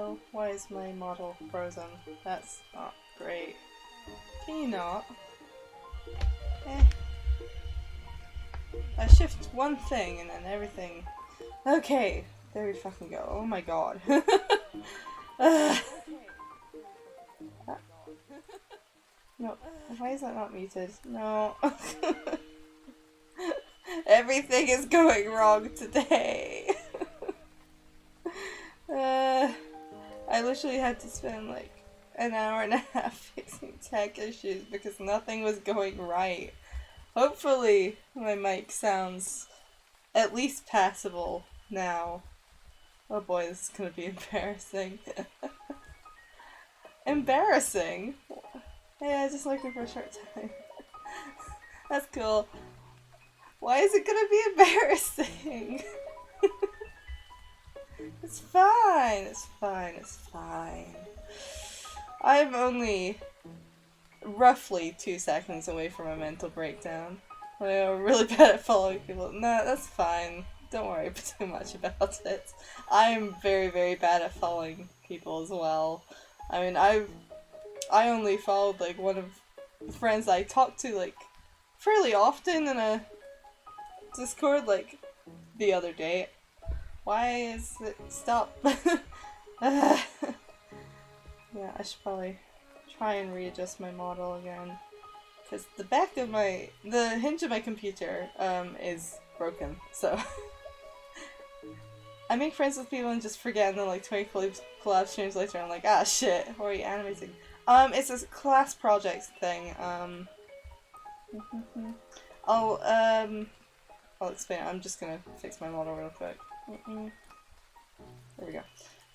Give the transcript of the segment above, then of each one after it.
no, why is my model frozen? That's not great. Can you not? Eh. I shift one thing and then everything. Okay, there we fucking go. Oh my god. No, why is that not muted? No. Everything is going wrong today. I literally had to spend like an hour and a half fixing tech issues because nothing was going right. Hopefully my mic sounds at least passable now. Oh boy, this is gonna be embarrassing. Embarrassing? Hey, I just liked it for a short time. That's cool. Why is it gonna be embarrassing? It's fine, it's fine, it's fine. I'm only roughly 2 seconds away from a mental breakdown. I'm really bad at following people. Nah, that's fine. Don't worry too much about it. I'm very, very bad at following people as well. I mean, I only followed like one of the friends I talk to like fairly often in a Discord like the other day. Why is it stop? Yeah, I should probably try and readjust my model again because the hinge of my computer is broken. So I make friends with people and just forget, and then like 20 collab streams later, I'm like, ah shit, what are you animating? It's a class project thing. I'll explain it. I'm just gonna fix my model real quick. There we go.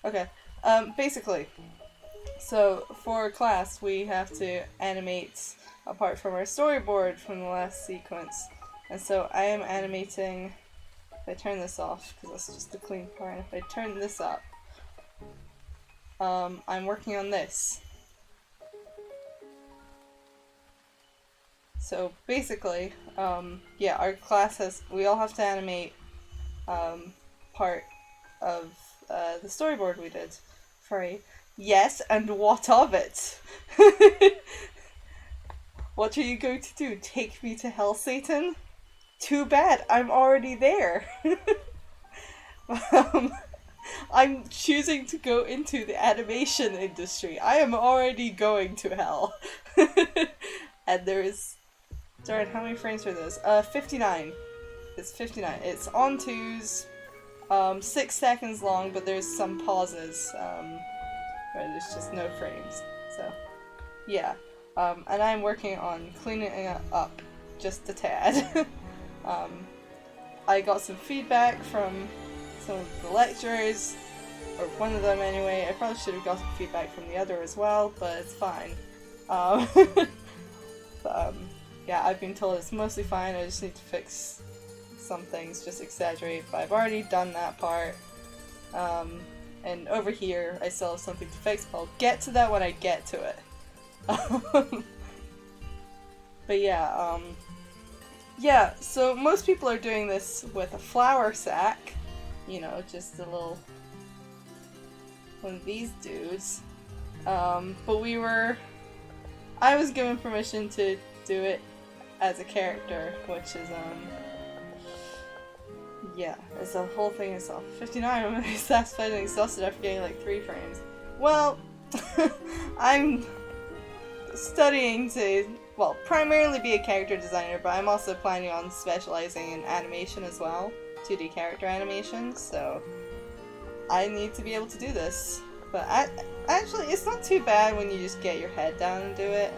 Okay. Basically, so for class we have to animate apart from our storyboard from the last sequence, and so I am animating. If I turn this off, because that's just the clean part, and if I turn this up, I'm working on this. So basically, yeah, our class we all have to animate part of the storyboard we did for a yes, and what of it? What are you going to do? Take me to hell, Satan? Too bad, I'm already there. I'm choosing to go into the animation industry. I am already going to hell. And there is... Darn, how many frames are those? 59. It's 59. It's on twos, 6 seconds long, but there's some pauses, where there's just no frames. So, yeah. And I'm working on cleaning it up just a tad. I got some feedback from some of the lecturers, or one of them anyway. I probably should have gotten feedback from the other as well, but it's fine. Yeah, I've been told it's mostly fine. I just need to fix some things, just exaggerate, but I've already done that part. And over here, I still have something to fix, but I'll get to that when I get to it. But yeah, yeah, so most people are doing this with a flour sack, you know, just a little one of these dudes. But I was given permission to do it as a character, which is, yeah, it's a whole thing itself. 59, I'm really satisfied and exhausted after getting like 3 frames. Well, I'm studying to, well, primarily be a character designer, but I'm also planning on specializing in animation as well, 2D character animation, so I need to be able to do this. But actually, it's not too bad when you just get your head down and do it.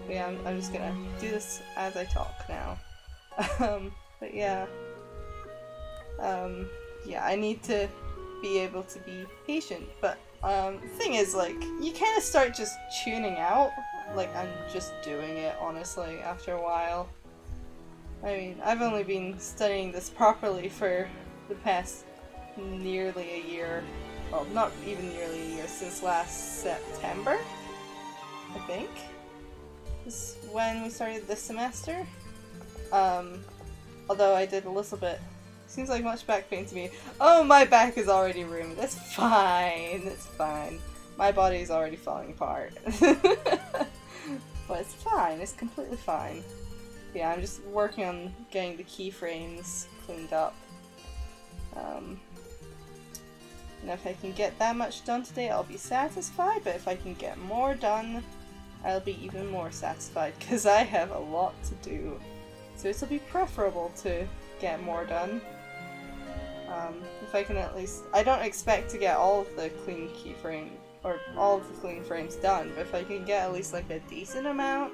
Yeah, I'm just gonna do this as I talk now. But yeah. Yeah, I need to be able to be patient, but the thing is, like, you kind of start just tuning out, like, I'm just doing it, honestly, after a while. I mean, I've only been studying this properly for the past nearly a year, well, not even nearly a year, since last September, I think, is when we started this semester. Although I did a little bit Seems like much back pain to me. Oh, my back is already ruined. That's fine. That's fine. My body is already falling apart. But it's fine. It's completely fine. Yeah, I'm just working on getting the keyframes cleaned up. And if I can get that much done today, I'll be satisfied. But if I can get more done, I'll be even more satisfied. Because I have a lot to do. So it'll be preferable to get more done. If I can at least... I don't expect to get all of the clean keyframe, or all of the clean frames done, but if I can get at least like a decent amount,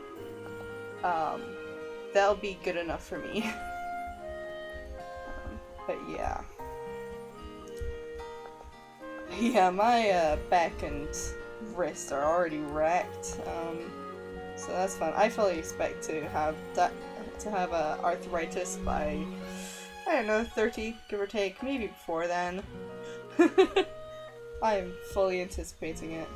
that'll be good enough for me. But yeah. Yeah, my back and wrist are already wrecked, so that's fun. I fully expect to have arthritis by, I don't know, 30, give or take, maybe before then. I am fully anticipating it.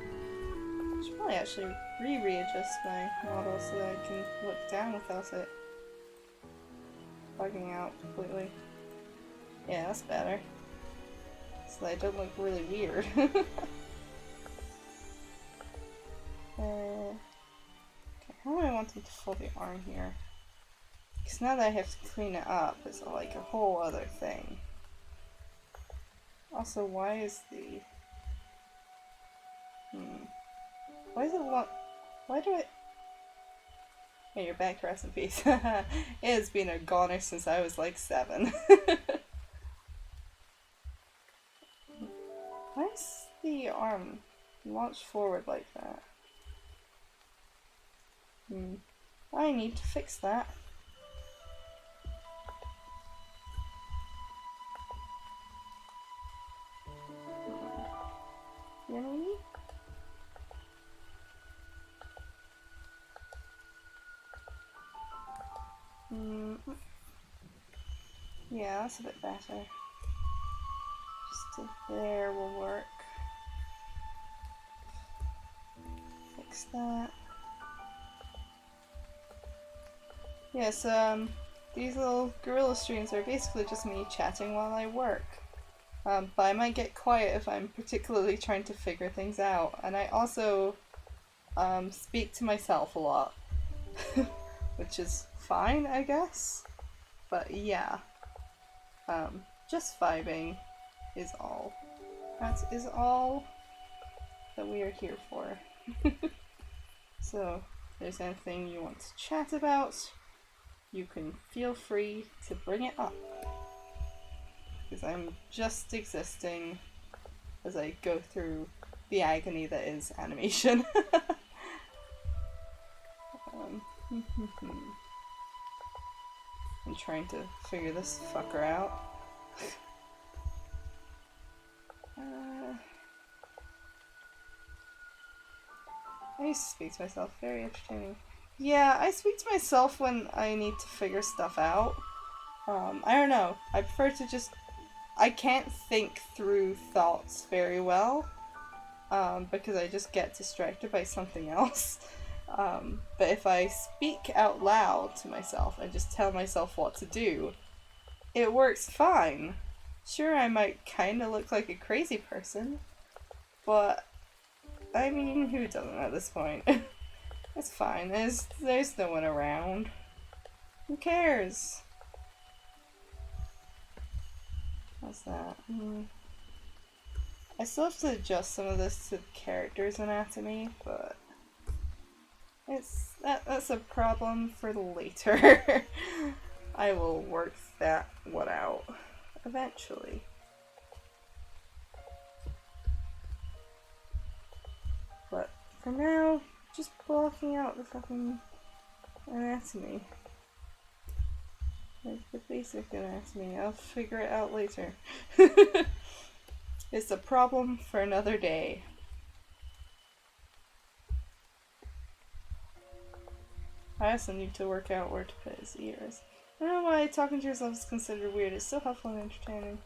I should probably actually readjust my model so that I can look down without it bugging out completely. Yeah, that's better. So that I don't look really weird. Okay, how do I want them to fold the arm here? Because now that I have to clean it up, it's like a whole other thing. Also, why is the... Why is it why do I... Hey, you're back to rest in peace. It has been a goner since I was like 7. Why is the arm launched forward like that? I need to fix that. Really? Yeah, that's a bit better. Just to there will work. Fix that. Yes, these little gorilla streams are basically just me chatting while I work. But I might get quiet if I'm particularly trying to figure things out. And I also speak to myself a lot. Which is fine, I guess. But yeah. Just vibing is all. That is all that we are here for. So, if there's anything you want to chat about, you can feel free to bring it up. Because I'm just existing as I go through the agony that is animation. I'm trying to figure this fucker out. I used to speak to myself, very entertaining. Yeah, I speak to myself when I need to figure stuff out. I don't know, I prefer to just... I can't think through thoughts very well, because I just get distracted by something else. But if I speak out loud to myself and just tell myself what to do, it works fine. Sure, I might kinda look like a crazy person, but I mean, who doesn't at this point? It's fine, there's no one around. Who cares? What's that? I still have to adjust some of this to the character's anatomy, but that's a problem for later. I will work that one out eventually. But for now, just blocking out the fucking anatomy. Like the basic anatomy. I'll figure it out later. It's a problem for another day. I also need to work out where to put his ears. I don't know why talking to yourself is considered weird. It's still helpful and entertaining.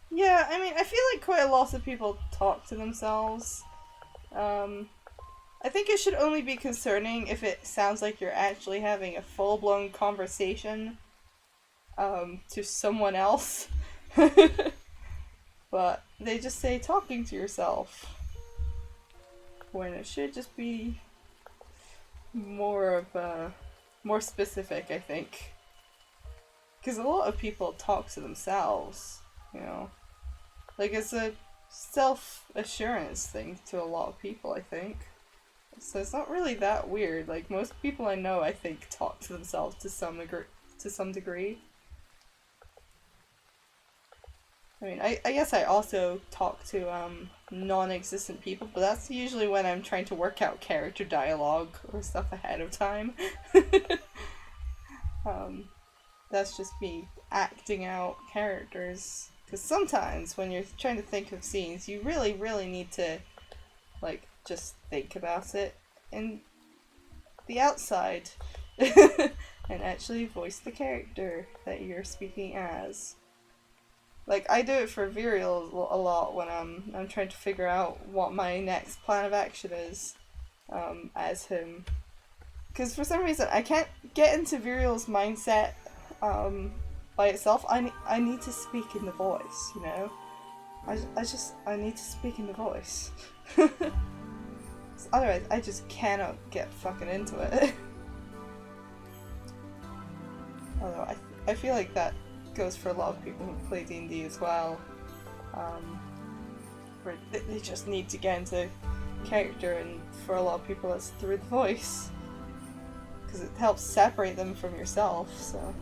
Yeah, I mean, I feel like quite a lot of people talk to themselves. I think it should only be concerning if it sounds like you're actually having a full-blown conversation to someone else. But they just say talking to yourself, when it should just be more of a more specific, I think. Because a lot of people talk to themselves, you know. Like, it's a self-assurance thing to a lot of people, I think. So it's not really that weird. Like, most people I know, I think, talk to themselves to some degree. I mean, I guess I also talk to non-existent people, but that's usually when I'm trying to work out character dialogue or stuff ahead of time. That's just me acting out characters. Because sometimes when you're trying to think of scenes, you really, really need to, like, just think about it in the outside and actually voice the character that you're speaking as. Like, I do it for Virial a lot when I'm trying to figure out what my next plan of action is as him. Because for some reason, I can't get into Virial's mindset by itself. I need to speak in the voice, you know? I need to speak in the voice. Otherwise, I just cannot get fucking into it. Although, I feel like that goes for a lot of people who play D&D as well. Where they just need to get into character, and for a lot of people that's through the voice. Because it helps separate them from yourself, so...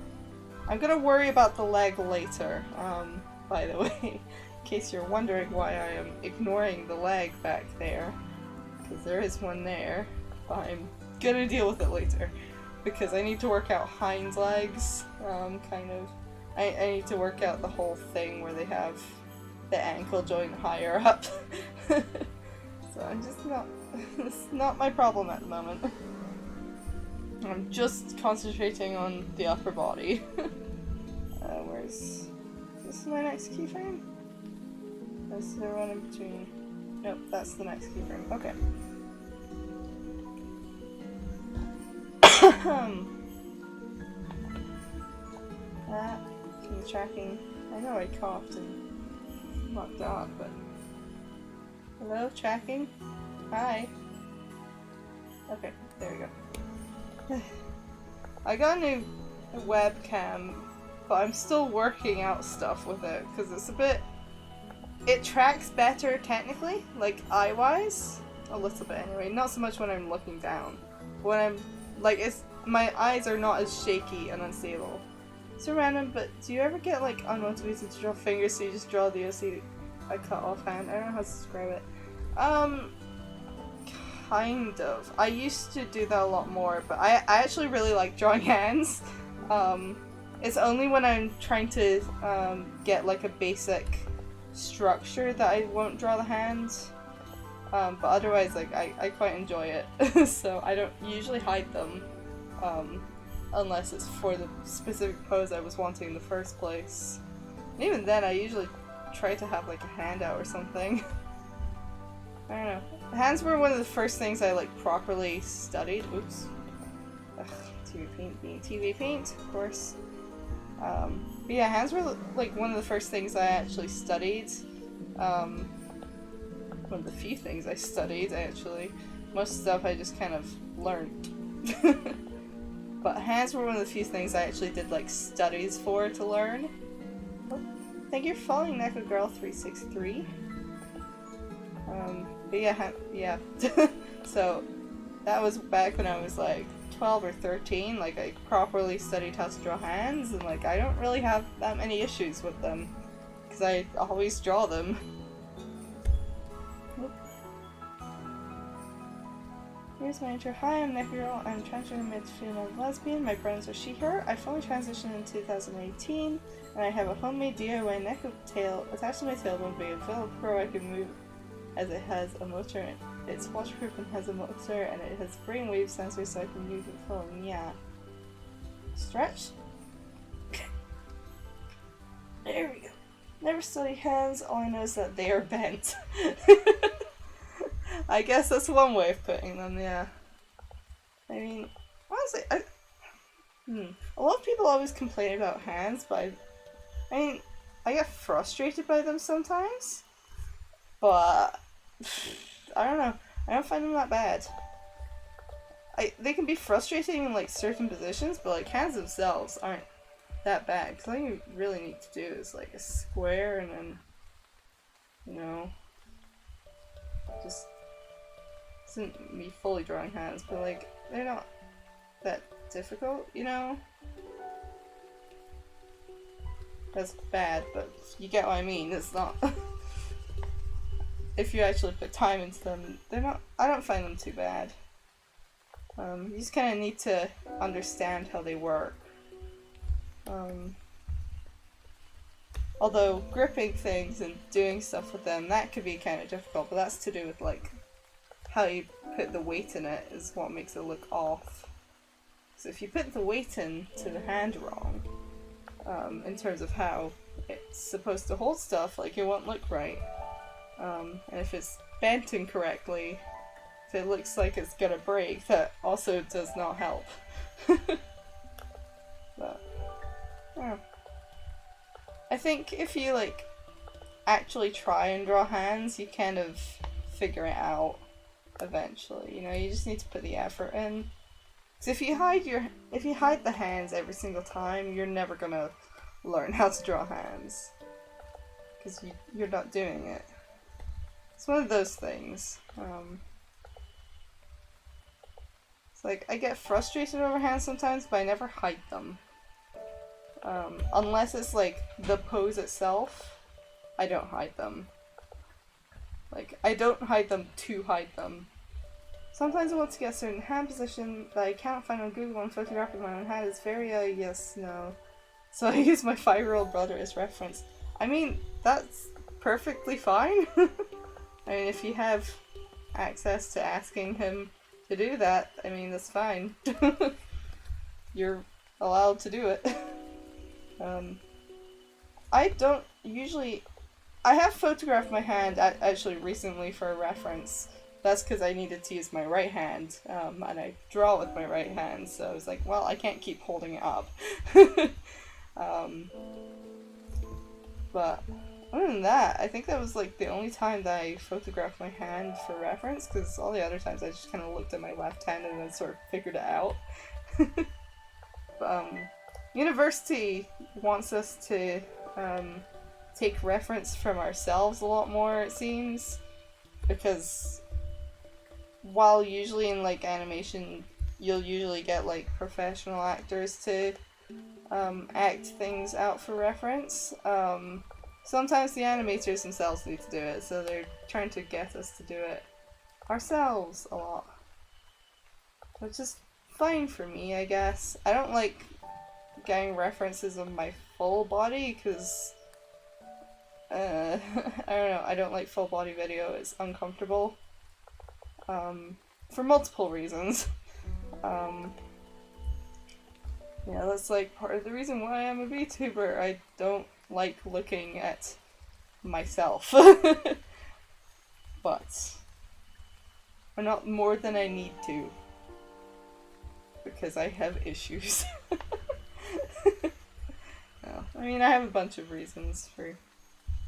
I'm gonna worry about the leg later, by the way, in case you're wondering why I am ignoring the leg back there. Because there is one there, but I'm gonna deal with it later. Because I need to work out hind legs, kind of. I need to work out the whole thing where they have the ankle joint higher up. So I'm just not... it's not my problem at the moment. I'm just concentrating on the upper body. Where's... this is my next keyframe? Is there one in between? Nope, that's the next keyframe. Okay. That, from the tracking. I know I coughed and locked off, but... hello, tracking? Hi. Okay, there we go. I got a new webcam, but I'm still working out stuff with it, because it's a bit... it tracks better technically, like eye-wise. A little bit anyway, not so much when I'm looking down. When I'm, like, it's... my eyes are not as shaky and unstable. It's so random, but do you ever get, like, unmotivated to draw fingers, so you just draw the OC I cut off hand? I don't know how to describe it. Kind of. I used to do that a lot more, but I actually really like drawing hands. It's only when I'm trying to get like a basic structure that I won't draw the hands. But otherwise, like, I quite enjoy it. So I don't usually hide them, unless it's for the specific pose I was wanting in the first place. And even then, I usually try to have like a handout or something. I don't know. Hands were one of the first things I, like, properly studied. Oops. Ugh, TV paint being TV paint, of course. But yeah, hands were, like, one of the first things I actually studied. One of the few things I studied, actually. Most stuff I just kind of learned. But hands were one of the few things I actually did, like, studies for to learn. Oh, thank you for following Neko Girl 363. But yeah. So, that was back when I was like 12 or 13, like I properly studied how to draw hands, and like I don't really have that many issues with them, because I always draw them. Here's my intro. Hi, I'm Nekiro. I'm transgender mid-female lesbian. My pronouns are she, her. I fully transitioned in 2018, and I have a homemade DIY Neko tail attached to my tailbone via Velcro. I can move as it has a motor. It's waterproof and has a motor, and it has brainwave sensors so I can move it phone. Yeah. Stretch. Okay. There we go. Never study hands. All I know is that they are bent. I guess that's one way of putting them, yeah. I mean, honestly, A lot of people always complain about hands, but I mean, I get frustrated by them sometimes, but I don't know. I don't find them that bad. They can be frustrating in like certain positions, but like hands themselves aren't that bad. Because all you really need to do is like a square and then, you know, just isn't me fully drawing hands, but like they're not that difficult, you know? That's bad, but you get what I mean. It's not. If you actually put time into them, they're not. I don't find them too bad. You just kind of need to understand how they work. Although gripping things and doing stuff with them, that could be kind of difficult, but that's to do with like how you put the weight in it is what makes it look off. So if you put the weight into the hand wrong, in terms of how it's supposed to hold stuff, like it won't look right. And if it's bent incorrectly, if it looks like it's gonna break, that also does not help. But, yeah. I think if you like actually try and draw hands, you kind of figure it out eventually. You know, you just need to put the effort in. Because if you hide the hands every single time, you're never gonna learn how to draw hands. Because you're not doing it. It's one of those things. It's like, I get frustrated over hands sometimes, but I never hide them. Unless it's like the pose itself, I don't hide them. Like, I don't hide them to hide them. Sometimes I want to get a certain hand position that I can't find on Google and photographing my own hand. It's very, yes, no. So I use my 5-year-old brother as reference. I mean, that's perfectly fine. I mean, if you have access to asking him to do that, I mean, that's fine. You're allowed to do it. I don't usually... I have photographed my hand actually recently for a reference. That's because I needed to use my right hand, and I draw with my right hand, so I was like, well, I can't keep holding it up. But other than that, I think that was like the only time that I photographed my hand for reference, because all the other times I just kind of looked at my left hand and then sort of figured it out. University wants us to take reference from ourselves a lot more, it seems, because while usually in like animation you'll usually get like professional actors to act things out for reference, sometimes the animators themselves need to do it, so they're trying to get us to do it ourselves a lot, which is fine for me, I guess. I don't like getting references of my full body because I don't know, I don't like full body video, it's uncomfortable. For multiple reasons. Yeah, that's like part of the reason why I'm a Vtuber. I don't like looking at myself. But not more than I need to. Because I have issues. No, I mean, I have a bunch of reasons for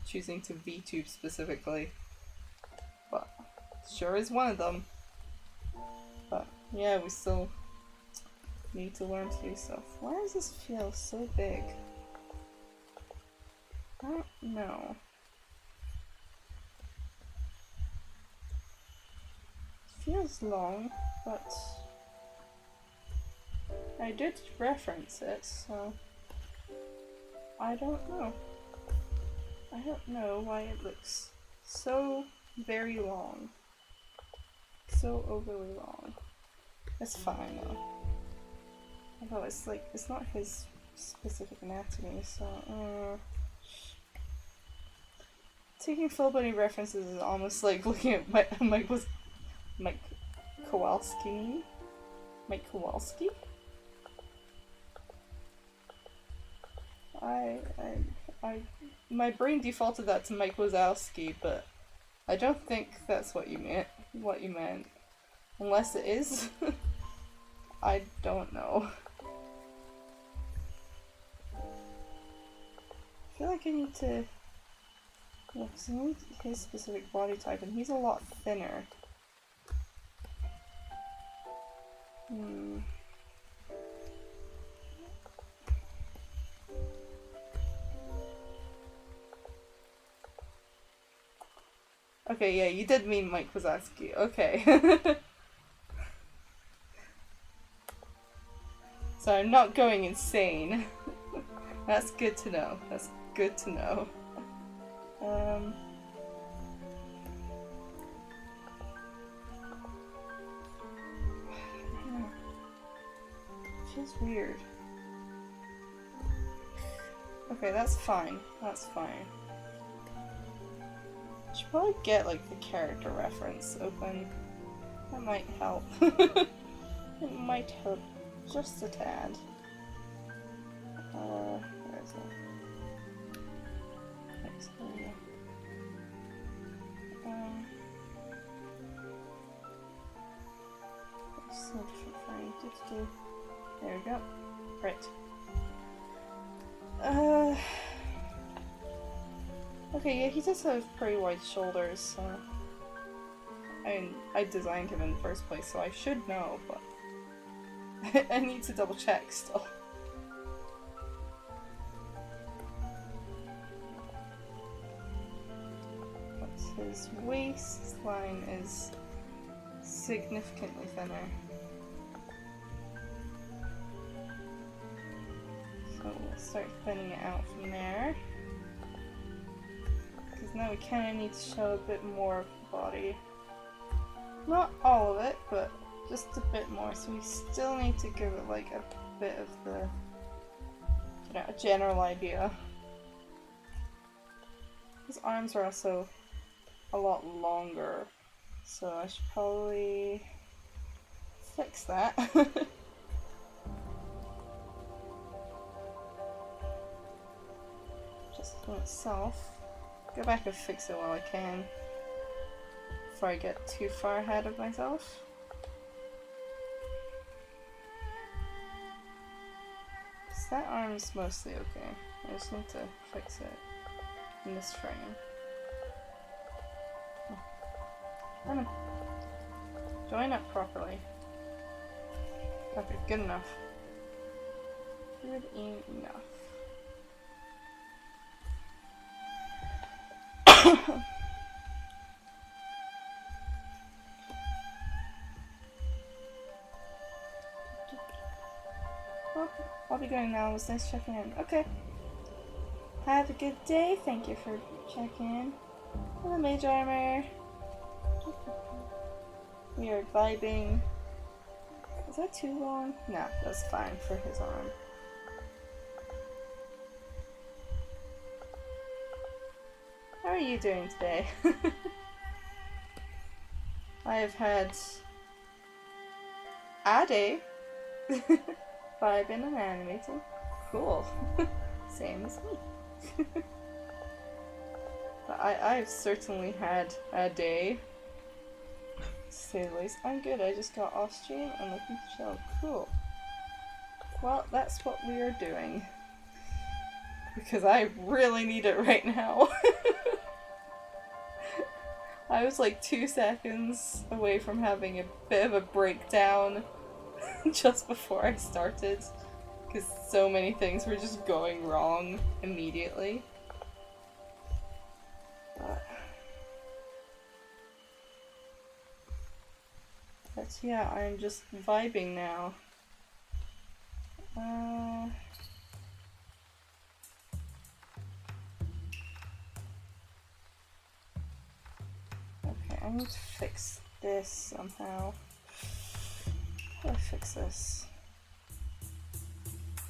choosing to VTube specifically. But sure is one of them. But yeah, we still need to learn to do stuff. Why does this feel so big? I don't know. It feels long, but I did reference it, so I don't know. I don't know why it looks so very long. So overly long. It's fine though. Although it's like, it's not his specific anatomy, so taking full body references is almost like looking at Mike Kowalski? Mike Kowalski? My brain defaulted that to Mike Wazowski, but I don't think that's what you meant. Unless it is. I don't know. feel like I need to... Yeah, because I need his specific body type, and he's a lot thinner. Okay, yeah, you did mean Mike Wazowski. Okay. So I'm not going insane. That's good to know. That's good to know. Feels weird. Okay, that's fine. That's fine. Should probably get like the character reference open. That might help. It might help just a tad. Where is it? Next one. So different for me. There we go. Right. Okay, yeah, he does have pretty wide shoulders, so... I mean, I designed him in the first place, so I should know, but... I need to double check still. But his waistline is significantly thinner. So we'll start thinning it out from there. Because now we kind of need to show a bit more of the body. Not all of it, but just a bit more. So we still need to give it like a bit of the, you know, a general idea. His arms are also a lot longer, so I should probably fix that. Just in itself. Go back and fix it while I can, before I get too far ahead of myself. So that arm's mostly okay. I just need to fix it in this frame. Come on. Join up properly. Okay, good enough. Good enough. Well, I'll be going now. It was nice checking in. Okay. Have a good day. Thank you for checking in. Hello, Mage Armor. We are vibing. Is that too long? No, that's fine for his arm. How are you doing today? I have had a day. Vibing and animating. Cool. Same as me. But I've certainly had a day. To say the least. I'm good, I just got off stream and looking to chill. Cool. Well, that's what we are doing. Because I really need it right now. I was like 2 seconds away from having a bit of a breakdown just before I started. Because so many things were just going wrong immediately. But yeah, I'm just vibing now. Okay, I need to fix this somehow. How do I fix this?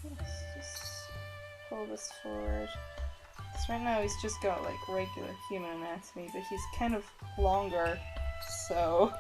Let's just pull this forward. Because right now he's just got like regular human anatomy, but he's kind of longer, so...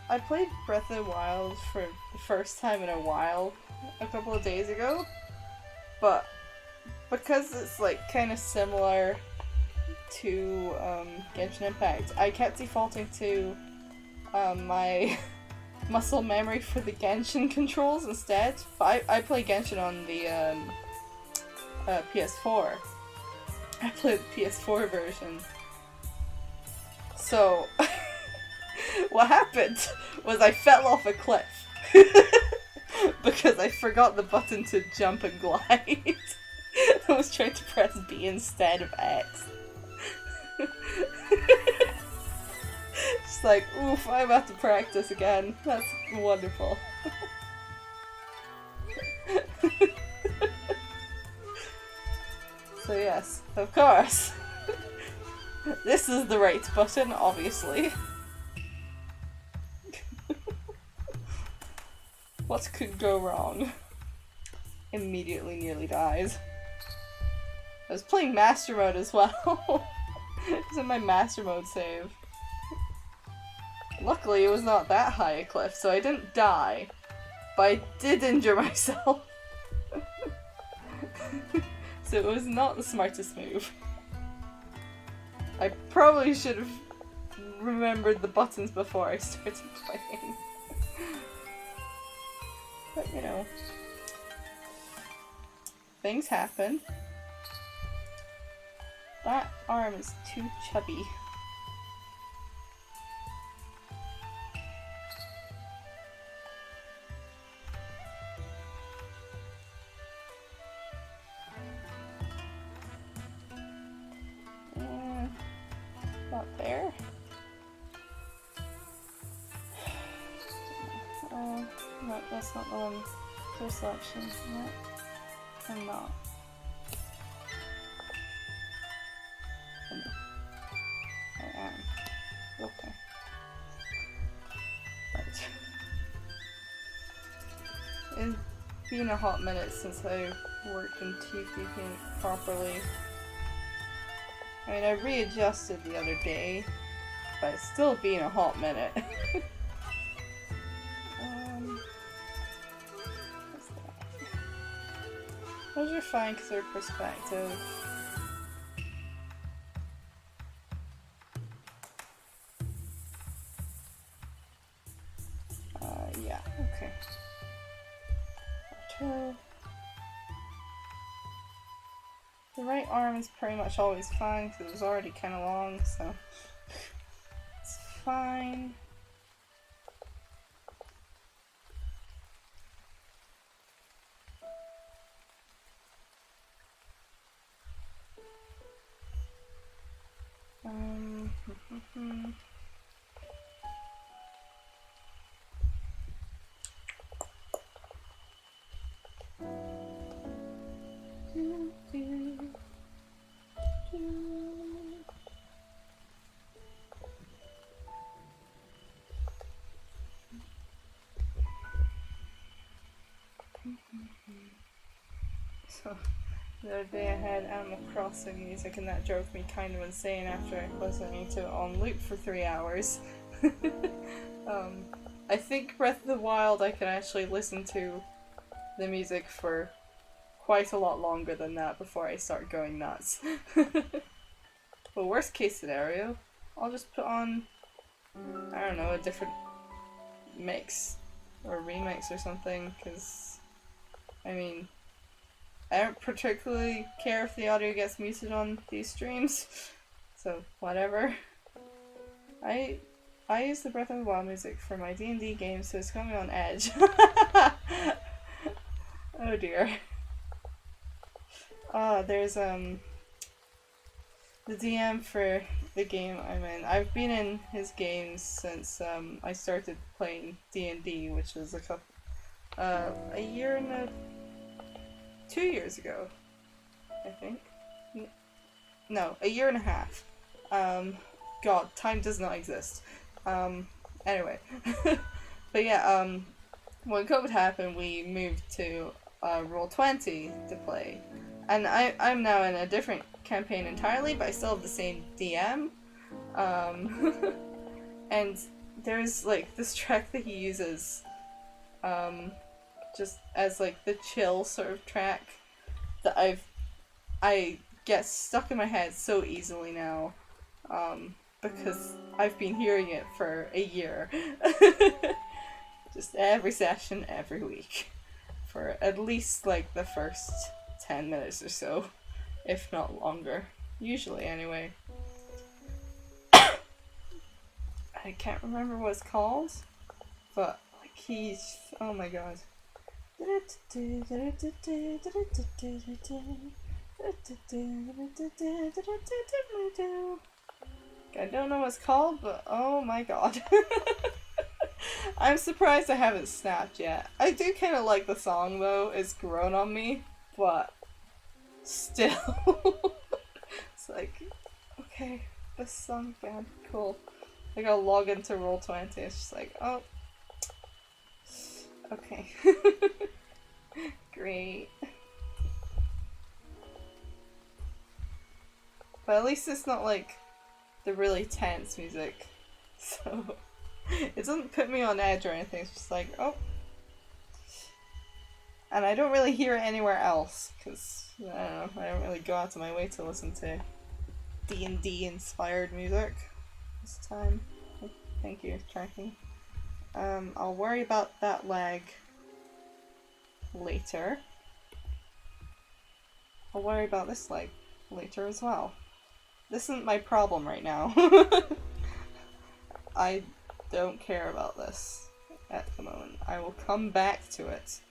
I played Breath of the Wild for the first time in a while a couple of days ago, but because it's like kind of similar to Genshin Impact, I kept defaulting to my muscle memory for the Genshin controls instead. But I play Genshin on the PS4. I played the PS4 version. So, what happened was I fell off a cliff because I forgot the button to jump and glide. I was trying to press B instead of X. Just like, oof, I'm about to practice again. That's wonderful. So yes, of course. This is the right button, obviously. What could go wrong? Immediately nearly dies. I was playing Master Mode as well. It was in my Master Mode save. Luckily it was not that high a cliff, so I didn't die. But I did injure myself. So it was not the smartest move. I probably should have remembered the buttons before I started playing. But you know, things happen. That arm is too chubby. Not there. No, that's not the one. First option. No, I'm not. I am. Okay. Right. It's been a hot minute since I worked in TVP properly. I mean, I readjusted the other day, but it's still been a hot minute. What's that? Those are fine because they're perspective. Yeah, okay. Auto. The right arm is pretty much always fine because it was already kind of long, so it's fine. So, the other day I had Animal Crossing music and that drove me kind of insane after listening to it on loop for 3 hours. I think Breath of the Wild I can actually listen to the music for quite a lot longer than that before I start going nuts. But worst case scenario, I'll just put on, I don't know, a different mix or remix or something, because, I mean, I don't particularly care if the audio gets muted on these streams, so whatever. I use the Breath of the Wild music for my D&D games, so it's got me on edge. Oh dear. There's the DM for the game I'm in. I've been in his games since I started playing D&D, which was a year and 2 years ago, I think. No, a year and a half. God, time does not exist. Anyway. But yeah, when COVID happened, we moved to Roll20 to play. And I'm now in a different campaign entirely, but I still have the same DM. And there's like this track that he uses just as like the chill sort of track that I get stuck in my head so easily now, because I've been hearing it for a year. Just every session, every week. For at least like the first 10 minutes or so, if not longer. Usually, anyway. I can't remember what it's called, but like he's, oh my god. I don't know what it's called, but oh my god. I'm surprised I haven't snapped yet. I do kind of like the song though, it's grown on me, but still. It's like, okay, this song again, cool. I gotta log into Roll20, it's just like, oh. Okay. Great. But at least it's not like the really tense music, so it doesn't put me on edge or anything, it's just like, oh. And I don't really hear it anywhere else, because, I don't know, I don't really go out of my way to listen to D&D inspired music this time. Thank you, tracking. I'll worry about that lag later. I'll worry about this lag later as well. This isn't my problem right now. I don't care about this at the moment. I will come back to it.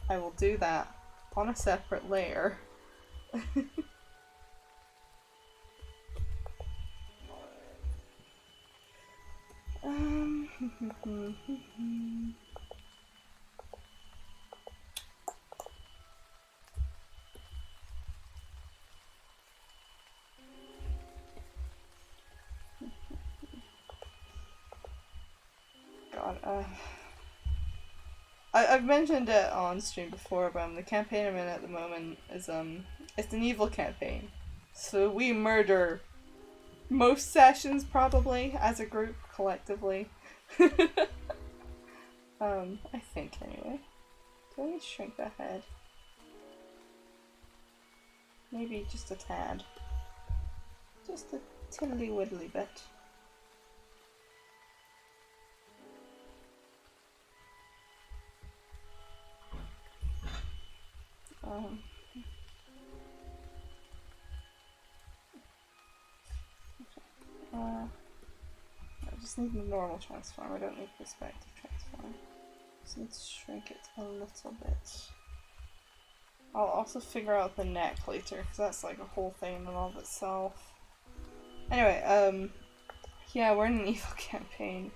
I will do that on a separate layer. God, I've mentioned it on stream before, but the campaign I'm in at the moment is it's an evil campaign. So we murder most sessions probably as a group collectively. I think anyway. Do I need to shrink that head? Maybe just a tad. Just a tiddly widdly bit. I just need the normal transform, I don't need perspective transform. Just need to shrink it a little bit. I'll also figure out the neck later, because that's like a whole thing in and of itself. Anyway, yeah, we're in an evil campaign,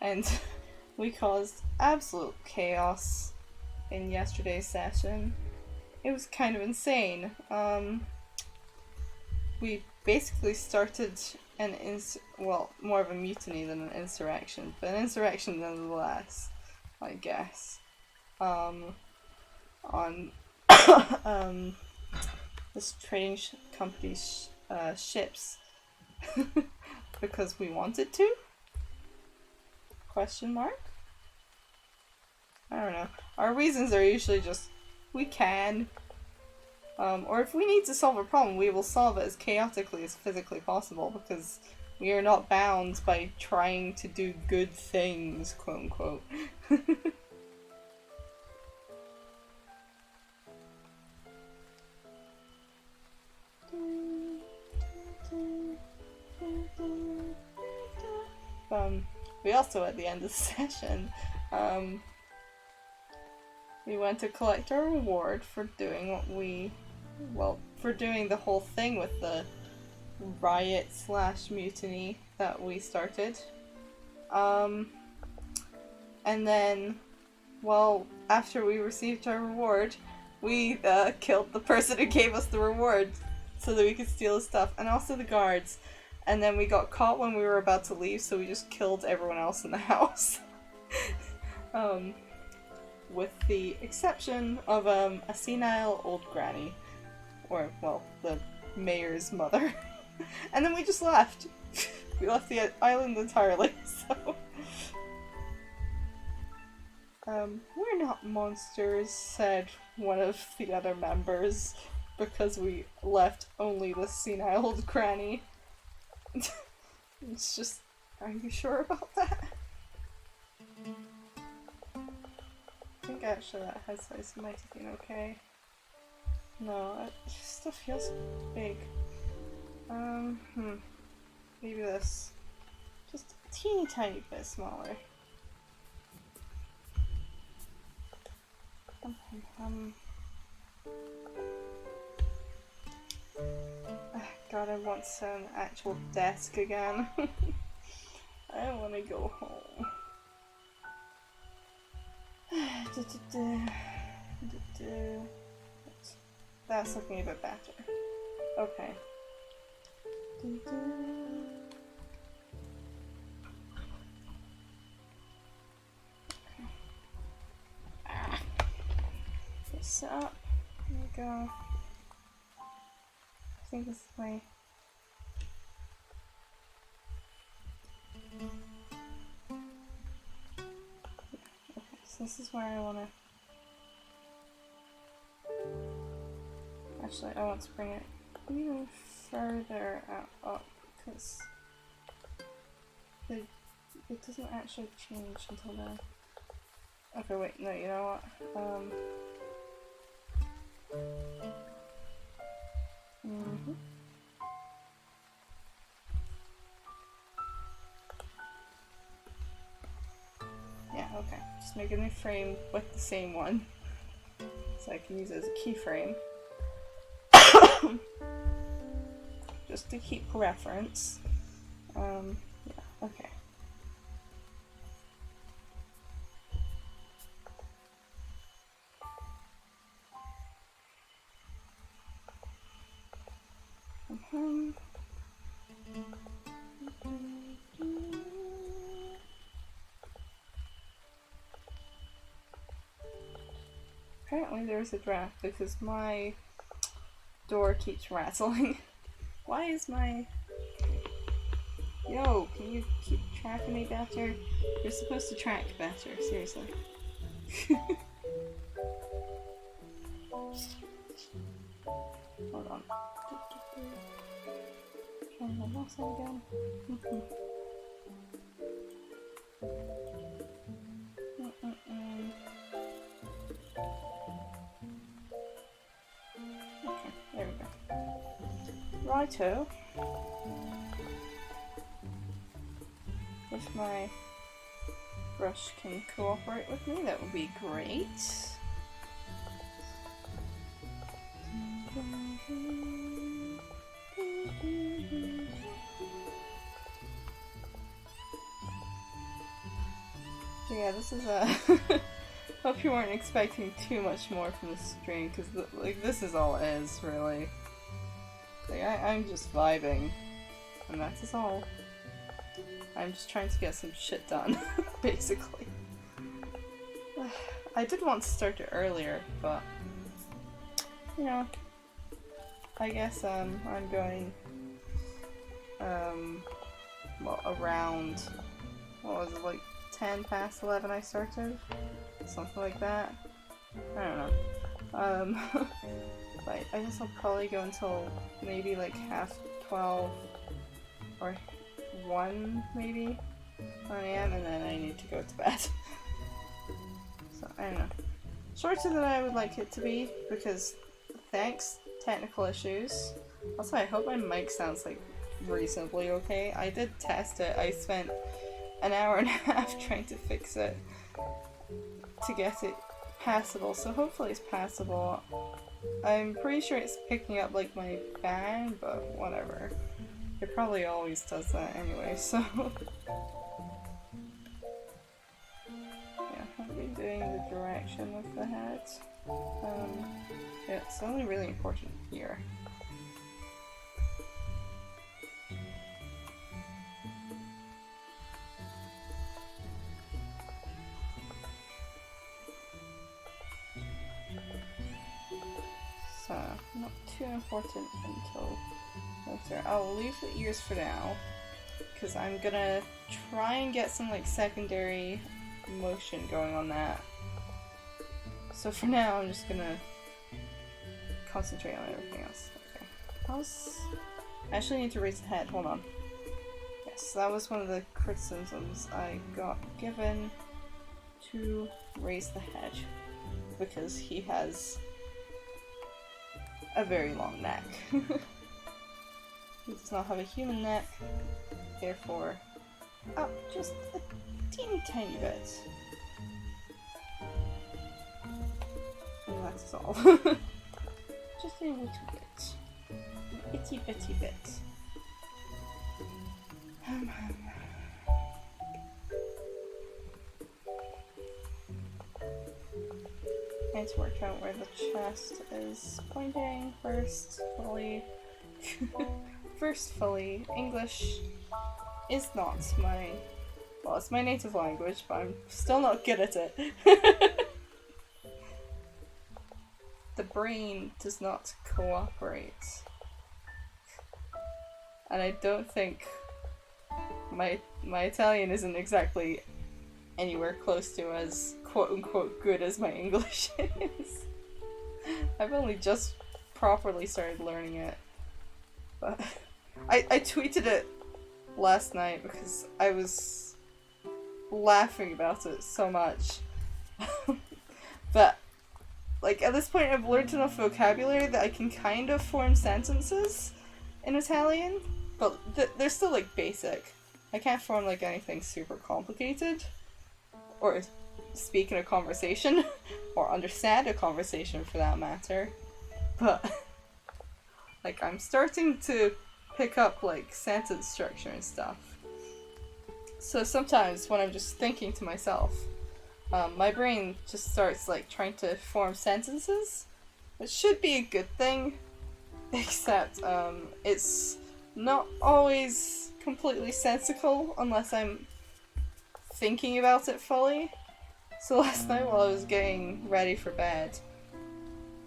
and we caused absolute chaos in yesterday's session. It was kind of insane. We basically started an well, more of a mutiny than an insurrection, but an insurrection nonetheless, I guess. On this trading company's ships because we wanted to? Question mark? I don't know. Our reasons are usually just we can. Or if we need to solve a problem, we will solve it as chaotically as physically possible because we are not bound by trying to do good things, quote unquote. We also, at the end of the session, we went to collect our reward for doing what we, well, for doing the whole thing with the riot / mutiny that we started. And then, well, after we received our reward, we killed the person who gave us the reward so that we could steal his stuff, and also the guards. And then we got caught when we were about to leave, so we just killed everyone else in the house. With the exception of a senile old granny. Or, well, the mayor's mother. And then we just left. We left the island entirely, so... we're not monsters, said one of the other members, because we left only the senile old granny. It's just, are you sure about that? I think actually that head size might have been okay. No, it still feels big. Maybe this. Just a teeny tiny bit smaller. God, I want some actual desk again. I don't want to go home. That's looking a bit better. Okay. This up. There we go. I think this is my... Okay, so this is where I want to... Actually, I want to bring it even further up, because it doesn't actually change until then. Okay, wait, no, you know what? Yeah, okay. Just make a new frame with the same one, so I can use it as a keyframe. Just to keep reference. Yeah, okay. Apparently there's a draft because my door keeps rattling. Why is my... Yo, can you keep track of me better? You're supposed to track better, seriously. Hold on. Turn the mouse on again. Okay, there we go. Righto. If my brush can cooperate with me, that would be great. So yeah, this is a... Hope you weren't expecting too much more from the stream, because like this is all it is, really. Like I'm just vibing, and that's all. I'm just trying to get some shit done, basically. I did want to start it earlier, but you know, I guess I'm going well, around, what was it, like 10 past 11 I started? Something like that. I don't know. But I guess I'll probably go until maybe like half 12 or 1 maybe 1 a.m. and then I need to go to bed. So I don't know. Shorter than I would like it to be because thanks, technical issues. Also, I hope my mic sounds like reasonably okay. I did test it. I spent an hour and a half trying to fix it to get it passable, so hopefully it's passable. I'm pretty sure it's picking up like my bang, but whatever. It probably always does that anyway, so... Yeah, I'll be doing the direction of the head. Yeah, it's only really important here. So, not too important until later. I'll leave the ears for now, because I'm gonna try and get some like secondary motion going on that. So for now, I'm just gonna concentrate on everything else. Okay. I actually need to raise the head. Hold on. Yes, that was one of the criticisms I got given, to raise the head, because he has a very long neck. He does not have a human neck, therefore, just a teeny tiny bit. And that's all. Just a little bit. A itty bitty bit. I need to work out where the chest is pointing first, fully. First, fully. English is not my... well, it's my native language, but I'm still not good at it. The brain does not cooperate. And I don't think my Italian isn't exactly anywhere close to as quote-unquote good as my English is. I've only just properly started learning it. But I tweeted it last night because I was laughing about it so much. But like at this point I've learned enough vocabulary that I can kind of form sentences in Italian, but they're still like basic. I can't form like anything super complicated or speak in a conversation or understand a conversation for that matter. But like I'm starting to pick up like sentence structure and stuff. So sometimes when I'm just thinking to myself, my brain just starts like trying to form sentences, which should be a good thing, except it's not always completely sensical unless I'm thinking about it fully. So last night while I was getting ready for bed,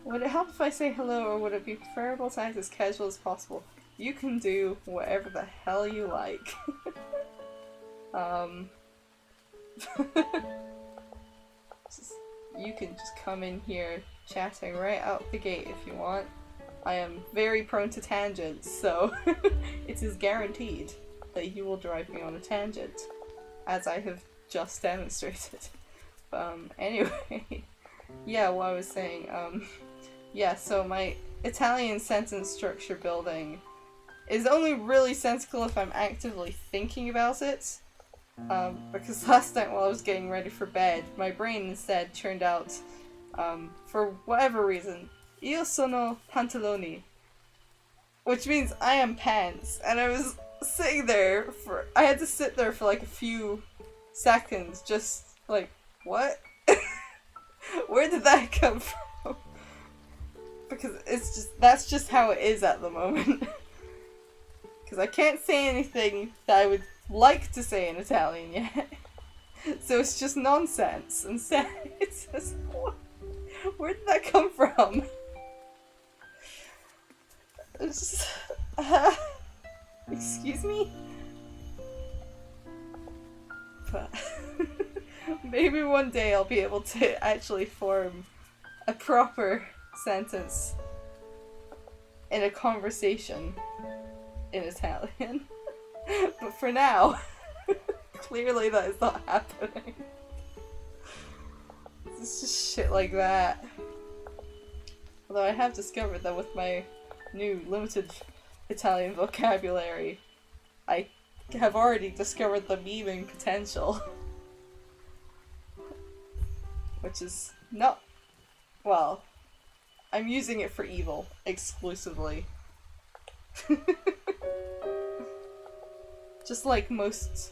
would it help if I say hello, or would it be preferable to act as casual as possible? You can do whatever the hell you like. You can just come in here chatting right out the gate if you want. I am very prone to tangents, so it is guaranteed that you will drive me on a tangent, as I have just demonstrated. Anyway, yeah, what I was saying, yeah, so my Italian sentence structure building is only really sensical if I'm actively thinking about it, because last night while I was getting ready for bed, my brain instead turned out, for whatever reason, io sono pantaloni, which means I am pants, and I was sitting there I had to sit there for like a few seconds, just like, what? Where did that come from? Because that's just how it is at the moment. Because I can't say anything that I would like to say in Italian yet. So it's just nonsense. Instead, it's just, what? Where did that come from? It's just, excuse me? But maybe one day I'll be able to actually form a proper sentence in a conversation in Italian. But for now, clearly that is not happening. It's just shit like that. Although I have discovered that with my new limited Italian vocabulary, I have already discovered the memeing potential. Which is not... well, I'm using it for evil, exclusively. Just like most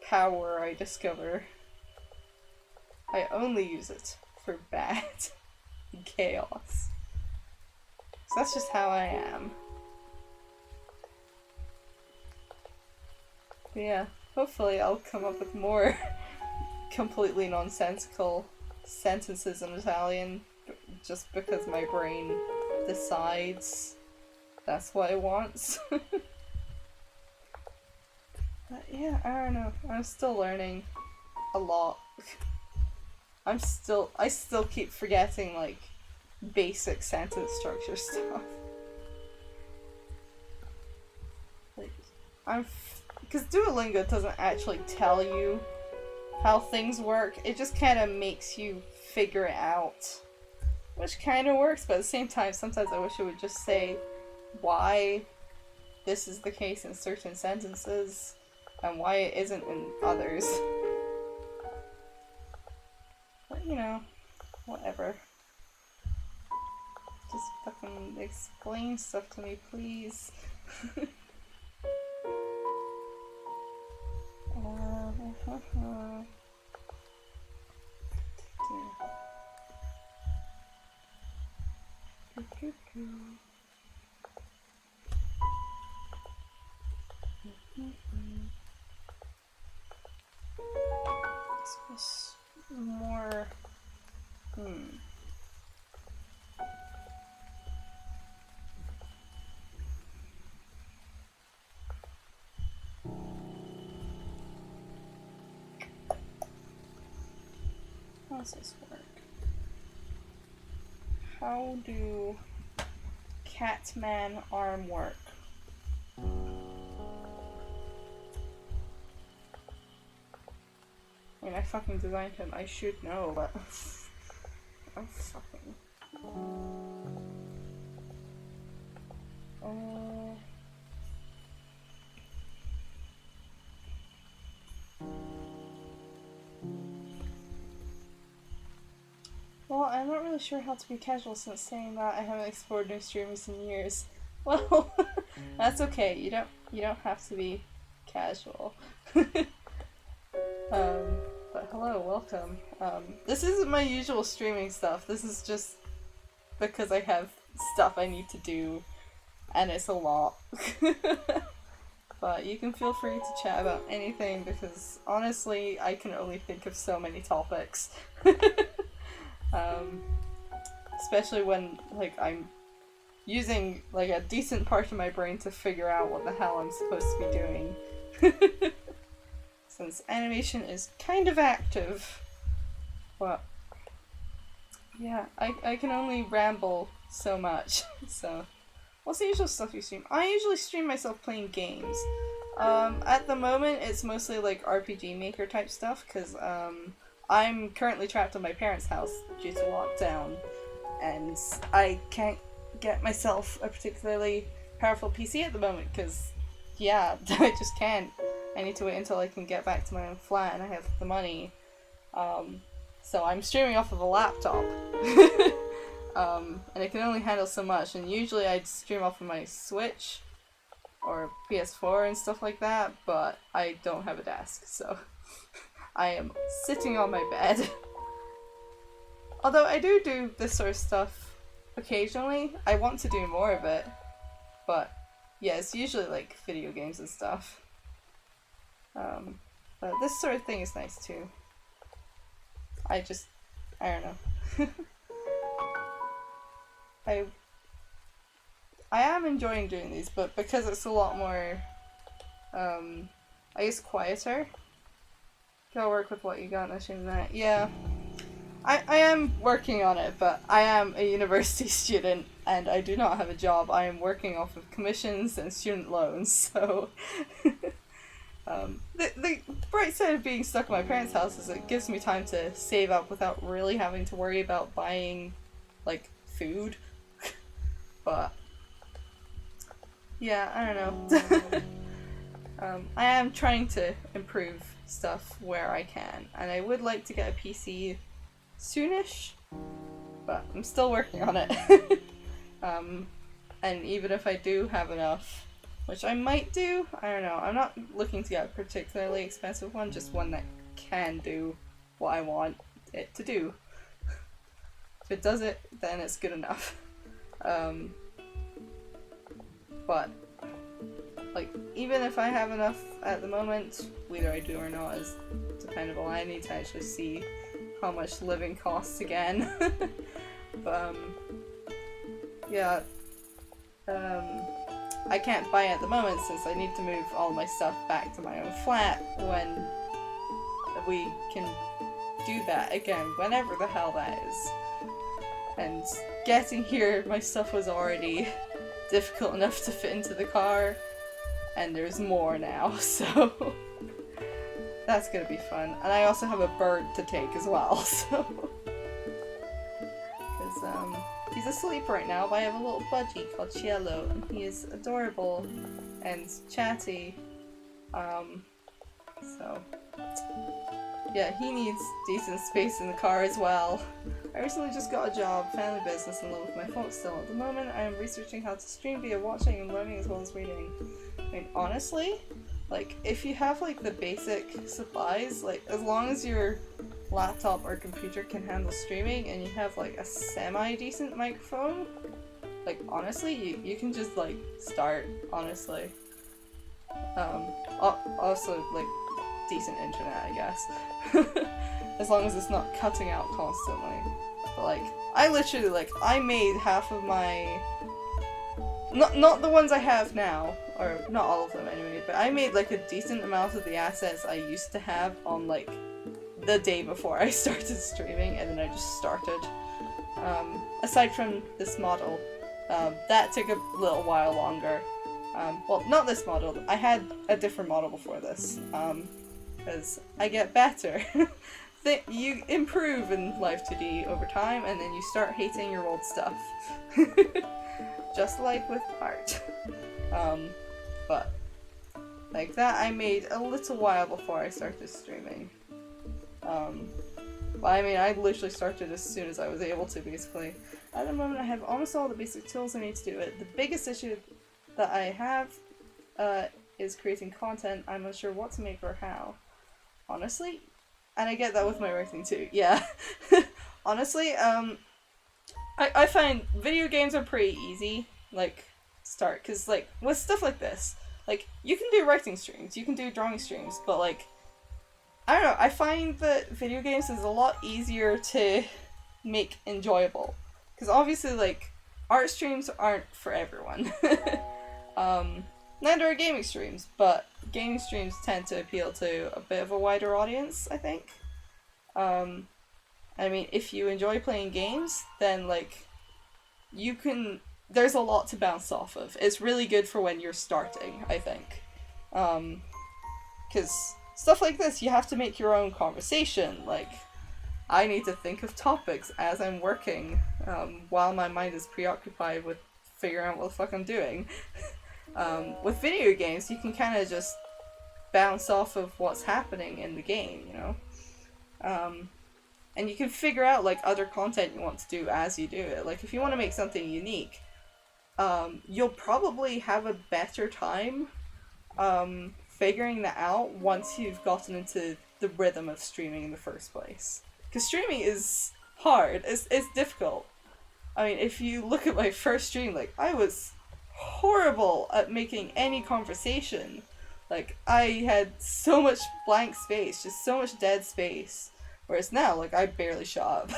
power I discover, I only use it for bad and chaos. So that's just how I am. But yeah, hopefully I'll come up with more completely nonsensical sentences in Italian, just because my brain decides that's what it wants. yeah, I don't know. I'm still learning a lot. I still keep forgetting, like, basic sentence structure stuff. Like, because Duolingo doesn't actually tell you how things work, it just kind of makes you figure it out. Which kind of works, but at the same time, sometimes I wish it would just say why this is the case in certain sentences and why it isn't in others. But, you know, whatever. Just fucking explain stuff to me, please. This was more... How does this work? How do Catman arm work? I mean, I fucking designed him. I should know, but I'm fucking. Well, I'm not really sure how to be casual since saying that I haven't explored new streamers in years. Well, that's okay. You don't have to be casual. But hello, welcome. This isn't my usual streaming stuff. This is just because I have stuff I need to do, and it's a lot. But you can feel free to chat about anything because honestly, I can only think of so many topics. Especially when, like, I'm using, like, a decent part of my brain to figure out what the hell I'm supposed to be doing. Since animation is kind of active. But, yeah, I can only ramble so much, so... What's the usual stuff you stream? I usually stream myself playing games. At the moment, it's mostly, like, RPG Maker type stuff, because, I'm currently trapped in my parents' house due to lockdown, and I can't get myself a particularly powerful PC at the moment, because, yeah, I just can't. I need to wait until I can get back to my own flat and I have the money. So I'm streaming off of a laptop. And it can only handle so much, and usually I'd stream off of my Switch or PS4 and stuff like that, but I don't have a desk, so... I am sitting on my bed. Although I do this sort of stuff occasionally. I want to do more of it. But yeah, it's usually like video games and stuff. But this sort of thing is nice too. I don't know. I am enjoying doing these, but because it's a lot more, I guess, quieter. Gotta work with what you got, assuming that. Yeah. I am working on it, but I am a university student and I do not have a job. I am working off of commissions and student loans, so... the bright side of being stuck in my parents' house is it gives me time to save up without really having to worry about buying, like, food. But... yeah, I don't know. I am trying to improve stuff where I can, and I would like to get a PC soonish, but I'm still working on it. And even if I do have enough, which I might do, I don't know, I'm not looking to get a particularly expensive one, just one that can do what I want it to do. If it does it, then it's good enough. But like, even if I have enough at the moment, whether I do or not is dependable. I need to actually see how much living costs again. But, yeah. I can't buy it at the moment since I need to move all my stuff back to my own flat when we can do that again, whenever the hell that is. And getting here, my stuff was already difficult enough to fit into the car, and there's more now, so that's gonna be fun. And I also have a bird to take as well, so because he's asleep right now, but I have a little budgie called Cielo, and he is adorable and chatty. So yeah, he needs decent space in the car as well. I recently just got a job, family business, and live with my folks still. At the moment, I am researching how to stream via watching and learning as well as reading. I mean, honestly, like, if you have, like, the basic supplies, like, as long as your laptop or computer can handle streaming and you have, like, a semi-decent microphone, like, honestly, you can just, like, start, honestly. Also, like, decent internet, I guess. As long as it's not cutting out constantly. But, like, I literally, like, I made half of my... Not the ones I have now, or not all of them anyway, but I made, like, a decent amount of the assets I used to have on, like, the day before I started streaming, and then I just started. Aside from this model, that took a little while longer. Well, not this model, I had a different model before this, because I get better. You improve in Live 2D over time, and then you start hating your old stuff. Just like with art. But like that I made a little while before I started streaming. But I mean, I literally started as soon as I was able to, basically. At the moment I have almost all the basic tools I need to do it. The biggest issue that I have is creating content. I'm not sure what to make or how. Honestly, and I get that with my writing too, yeah. Honestly, I find video games are pretty easy, like, start, because, like, with stuff like this, like, you can do writing streams, you can do drawing streams, but, like, I don't know, I find that video games is a lot easier to make enjoyable, because obviously, like, art streams aren't for everyone. Neither are gaming streams, but gaming streams tend to appeal to a bit of a wider audience, I think. I mean, if you enjoy playing games, then, like, you can... There's a lot to bounce off of. It's really good for when you're starting, I think. Because stuff like this, you have to make your own conversation. Like, I need to think of topics as I'm working, while my mind is preoccupied with figuring out what the fuck I'm doing. With video games, you can kind of just bounce off of what's happening in the game, you know? And you can figure out, like, other content you want to do as you do it. Like, if you want to make something unique, you'll probably have a better time figuring that out once you've gotten into the rhythm of streaming in the first place. Because streaming is hard. It's difficult. I mean, if you look at my first stream, like, I was horrible at making any conversation. Like, I had so much blank space, just so much dead space. Whereas now, like, I barely shut up.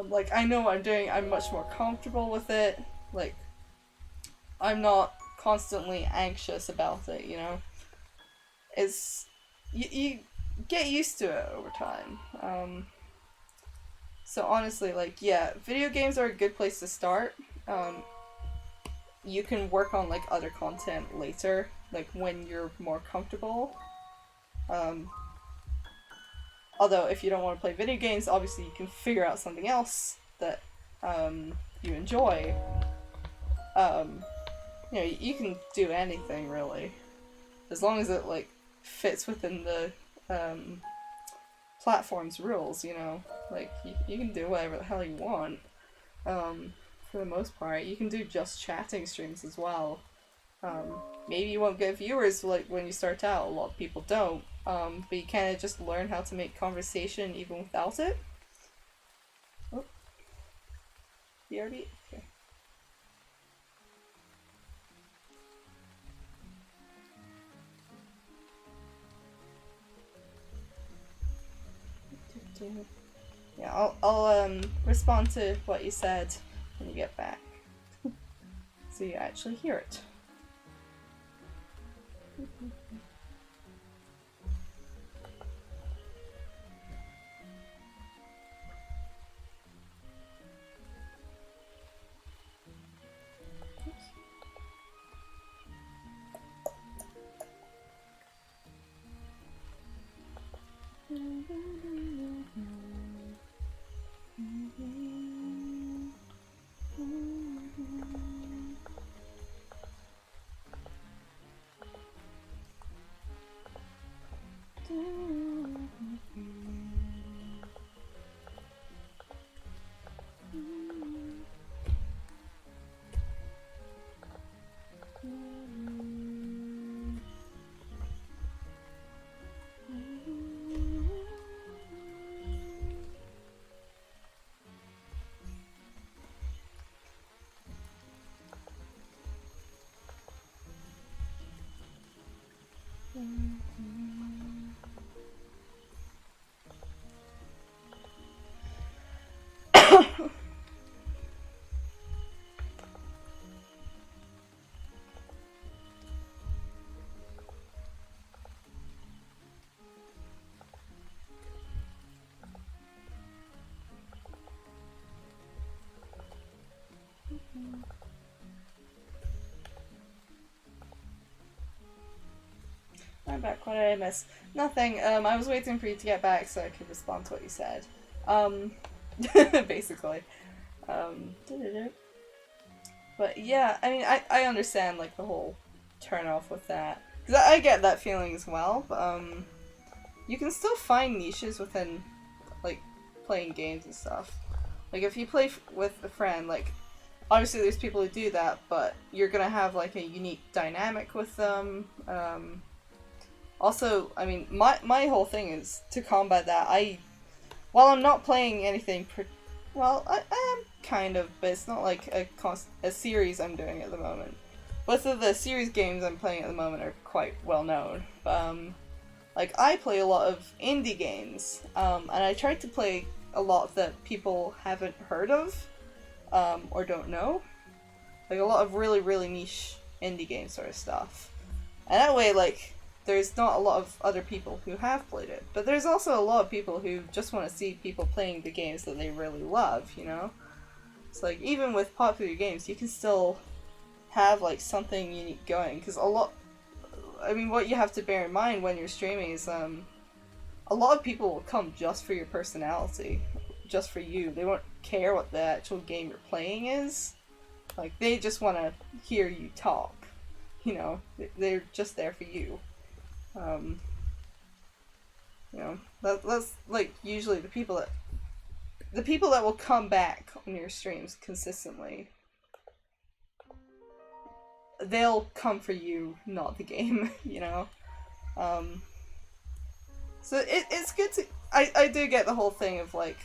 Like, I know what I'm doing, I'm much more comfortable with it. Like, I'm not constantly anxious about it, you know? It's... You get used to it over time. So honestly, like, yeah, video games are a good place to start. You can work on, like, other content later, like, when you're more comfortable. Although, if you don't want to play video games, obviously you can figure out something else that you enjoy. You know, you can do anything, really. As long as it, like, fits within the platform's rules, you know? Like, you can do whatever the hell you want. For the most part. You can do just chatting streams as well. Maybe you won't get viewers, like, when you start out. A lot of people don't. But you kind of just learn how to make conversation even without it. Oh. BRB? Okay. Yeah, I'll respond to what you said when you get back. so you actually hear it. I'm back. What did I miss? Nothing. I was waiting for you to get back so I could respond to what you said. Basically. But yeah, I mean, I understand, like, the whole turn off with that. Because I get that feeling as well, but, you can still find niches within, like, playing games and stuff. Like, if you play with a friend, like, obviously there's people who do that, but you're gonna have, like, a unique dynamic with them. Also, I mean, my whole thing is to combat that. While I'm not playing anything, well, I am kind of, but it's not like a series I'm doing at the moment. Both of the series games I'm playing at the moment are quite well known. Like, I play a lot of indie games, and I try to play a lot that people haven't heard of, or don't know. Like, a lot of really, really niche indie game sort of stuff. And that way, like, there's not a lot of other people who have played it. But there's also a lot of people who just want to see people playing the games that they really love, you know? It's like, even with popular games, you can still have, like, something unique going. Because I mean, what you have to bear in mind when you're streaming is, a lot of people will come just for your personality. Just for you. They won't care what the actual game you're playing is. Like, they just want to hear you talk. You know? They're just there for you. You know, that's like usually the people that will come back on your streams consistently. They'll come for you, not the game, you know? So it's good to... I do get the whole thing of, like,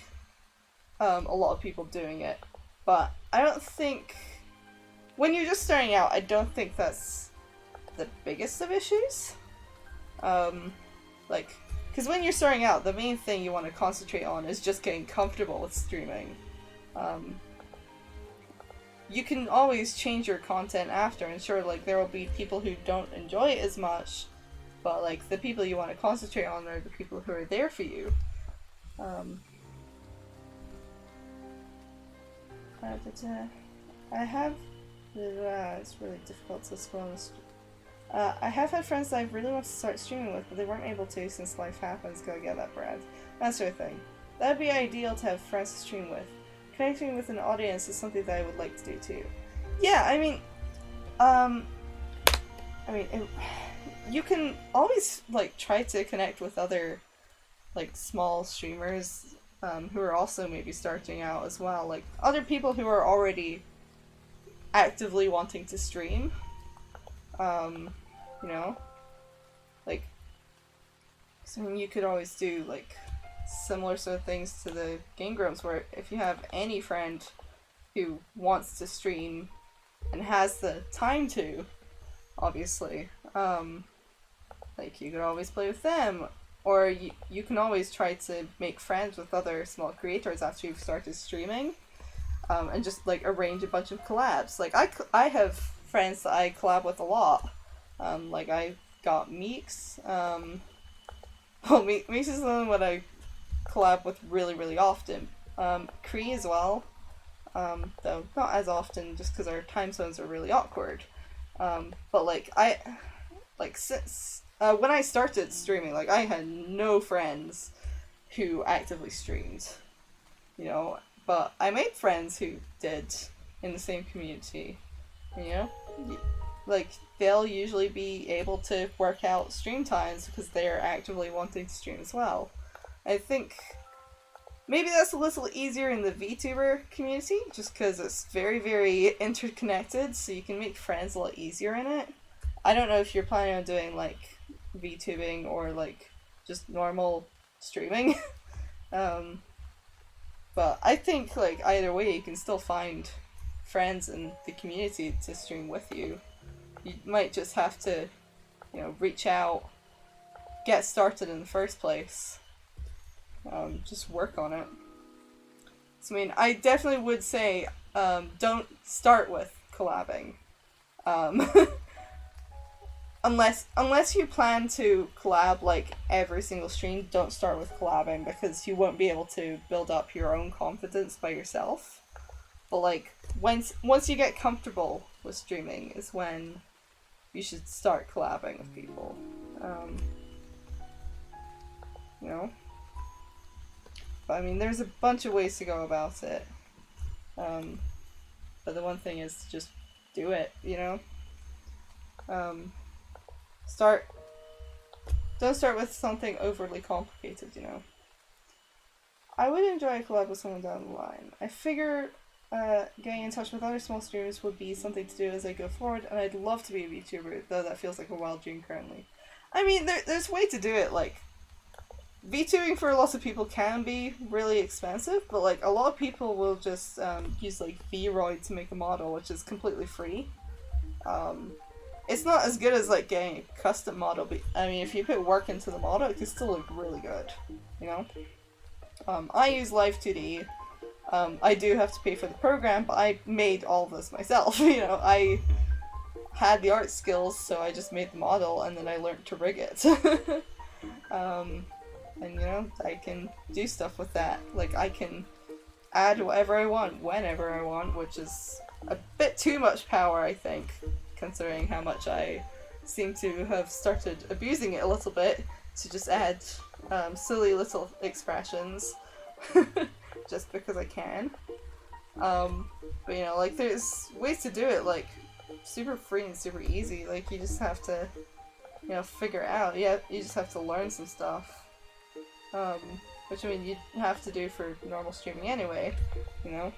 a lot of people doing it, but I don't think... When you're just starting out, I don't think that's the biggest of issues. Like, because when you're starting out, the main thing you want to concentrate on is just getting comfortable with streaming. You can always change your content after, and sure, like, there will be people who don't enjoy it as much, but, like, the people you want to concentrate on are the people who are there for you. I have... it's really difficult to scroll this. I have had friends that I really want to start streaming with, but they weren't able to since life happens. Gotta get that bread. That sort of thing. That'd be ideal to have friends to stream with. Connecting with an audience is something that I would like to do too. Yeah, I mean, you can always, like, try to connect with other, like, small streamers, who are also maybe starting out as well. Like, other people who are already actively wanting to stream. You know? Like, so you could always do, like, similar sort of things to the Game Grumps, where if you have any friend who wants to stream and has the time to, obviously, like, you could always play with them, or you can always try to make friends with other small creators after you've started streaming. and just like arrange a bunch of collabs. Like I have friends that I collab with a lot. Like I got Meeks. Well, Meeks is the one that I collab with really often. Cree as well. Though not as often, just because our time zones are really awkward. But since when I started streaming, like I had no friends who actively streamed, you know. But I made friends who did in the same community, you know. Like they'll usually be able to work out stream times because they're actively wanting to stream as well. I think maybe that's a little easier in the Vtuber community, just because it's very interconnected, so you can make friends a lot easier in it. I don't know if you're planning on doing like VTubing or like just normal streaming. But I think like either way you can still find friends in the community to stream with you. You might just have to, you know, reach out, get started in the first place. Just work on it. So I mean, I definitely would say don't start with collabing. Unless you plan to collab like every single stream, don't start with collabing because you won't be able to build up your own confidence by yourself. But like once you get comfortable with streaming is when you should start collabing with people. You know? But I mean, there's a bunch of ways to go about it. But the one thing is just do it, you know? Don't start with something overly complicated, you know? I would enjoy a collab with someone down the line. I figure getting in touch with other small streamers would be something to do as I go forward, and I'd love to be a VTuber, though that feels like a wild dream currently. I mean, there's a way to do it, like, VTubing for a lot of people can be really expensive, but like a lot of people will just use like Vroid to make a model, which is completely free. It's not as good as like getting a custom model, but I mean if you put work into the model, it can still look really good, you know? I use Live 2D. I do have to pay for the program, but I made all this myself, you know? I had the art skills, so I just made the model and then I learned to rig it. And you know, I can do stuff with that. Like, I can add whatever I want, whenever I want, which is a bit too much power, I think, considering how much I seem to have started abusing it a little bit to just add silly little expressions just because I can. But you know, like, there's ways to do it, like, super free and super easy. Like, you just have to, you know, figure it out. Yeah, you just have to learn some stuff. Which I mean you'd have to do for normal streaming anyway, you know.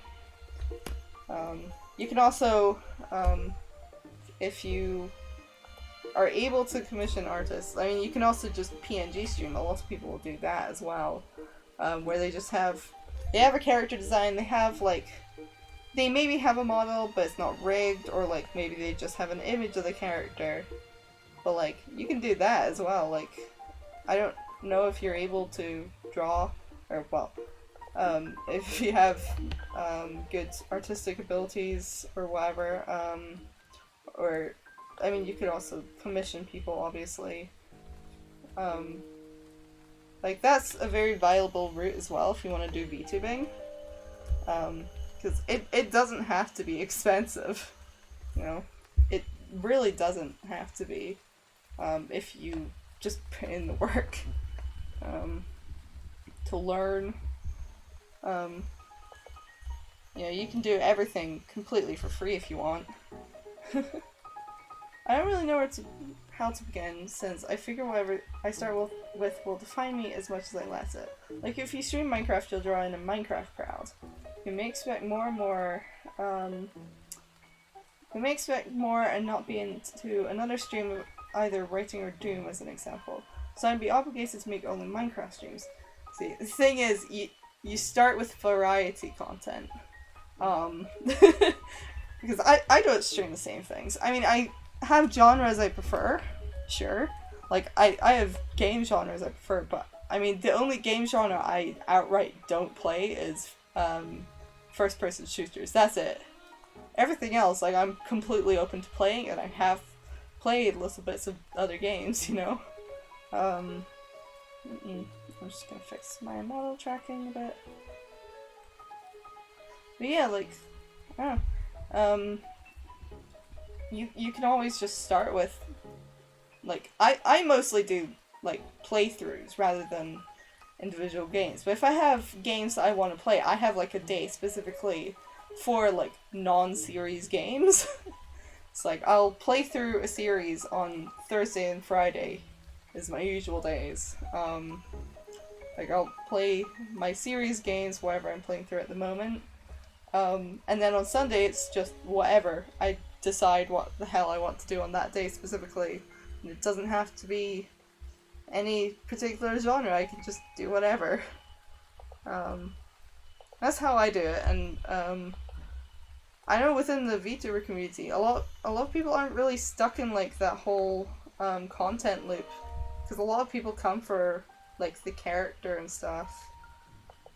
You can also, if you are able to commission artists, I mean you can also just PNG stream. A lot of people will do that as well, where they just have a character design, they maybe have a model but it's not rigged, or like maybe they just have an image of the character, but like you can do that as well. Like, I don't know if you're able to draw, or well, if you have good artistic abilities or whatever, or I mean you could also commission people, obviously. Like, that's a very viable route as well if you want to do VTubing, because it doesn't have to be expensive, you know. It really doesn't have to be, if you just put in the work. To learn. You know, you can do everything completely for free if you want. I don't really know how to begin, since I figure whatever I start with will define me as much as I let it. Like, if you stream Minecraft, you'll draw in a Minecraft crowd. You may expect more and more, and not be into another stream of either writing or Doom, as an example. So I'd be obligated to make only Minecraft streams. See, the thing is, you start with variety content. Because I don't stream the same things. I mean, I have genres I prefer, sure. Like, I have game genres I prefer, but I mean, the only game genre I outright don't play is first-person shooters. That's it. Everything else, like, I'm completely open to playing, and I have played little bits of other games, you know? I'm just gonna fix my model tracking a bit. But yeah, like, I don't know. You can always just start with, like, I mostly do, like, playthroughs rather than individual games. But if I have games that I want to play, I have, like, a day specifically for, like, non-series games. It's like, I'll play through a series on Thursday and Friday is my usual days. Like, I'll play my series games, whatever I'm playing through at the moment. And then on Sunday, it's just whatever. I decide what the hell I want to do on that day specifically. And it doesn't have to be any particular genre, I can just do whatever. That's how I do it, and I know within the Vtuber community, a lot of people aren't really stuck in, like, that whole content loop, because a lot of people come for, like, the character and stuff.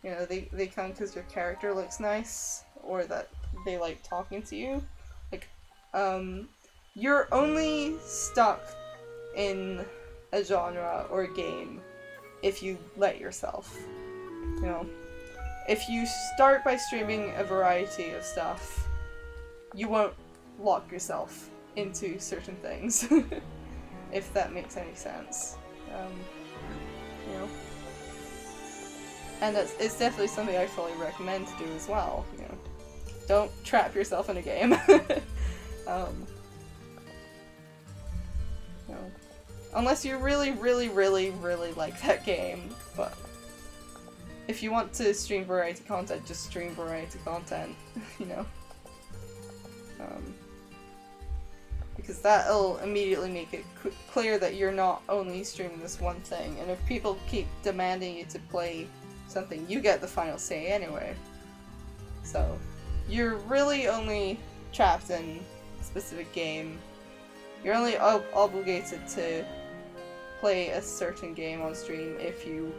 You know, they come because your character looks nice, or that they like talking to you. Like, you're only stuck in a genre or a game if you let yourself, you know. If you start by streaming a variety of stuff, you won't lock yourself into certain things, if that makes any sense. You know. And it's definitely something I fully recommend to do as well, you know. Don't trap yourself in a game. You know, unless you really, really, really, really like that game, but if you want to stream variety content, just stream variety content, you know. Because that'll immediately make it clear that you're not only streaming this one thing, and if people keep demanding you to play something, you get the final say anyway. So, you're really only trapped in a specific game. You're only obligated to play a certain game on stream if you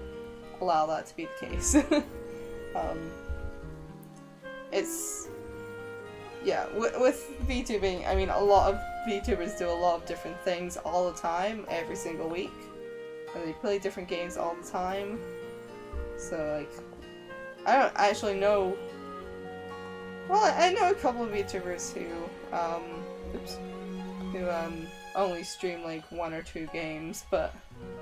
allow that to be the case. It's... yeah, with VTubing, I mean, a lot of VTubers do a lot of different things all the time, every single week. And they play different games all the time. So, like, I don't actually know... well, I know a couple of VTubers who, only stream, like, 1 or 2 games, but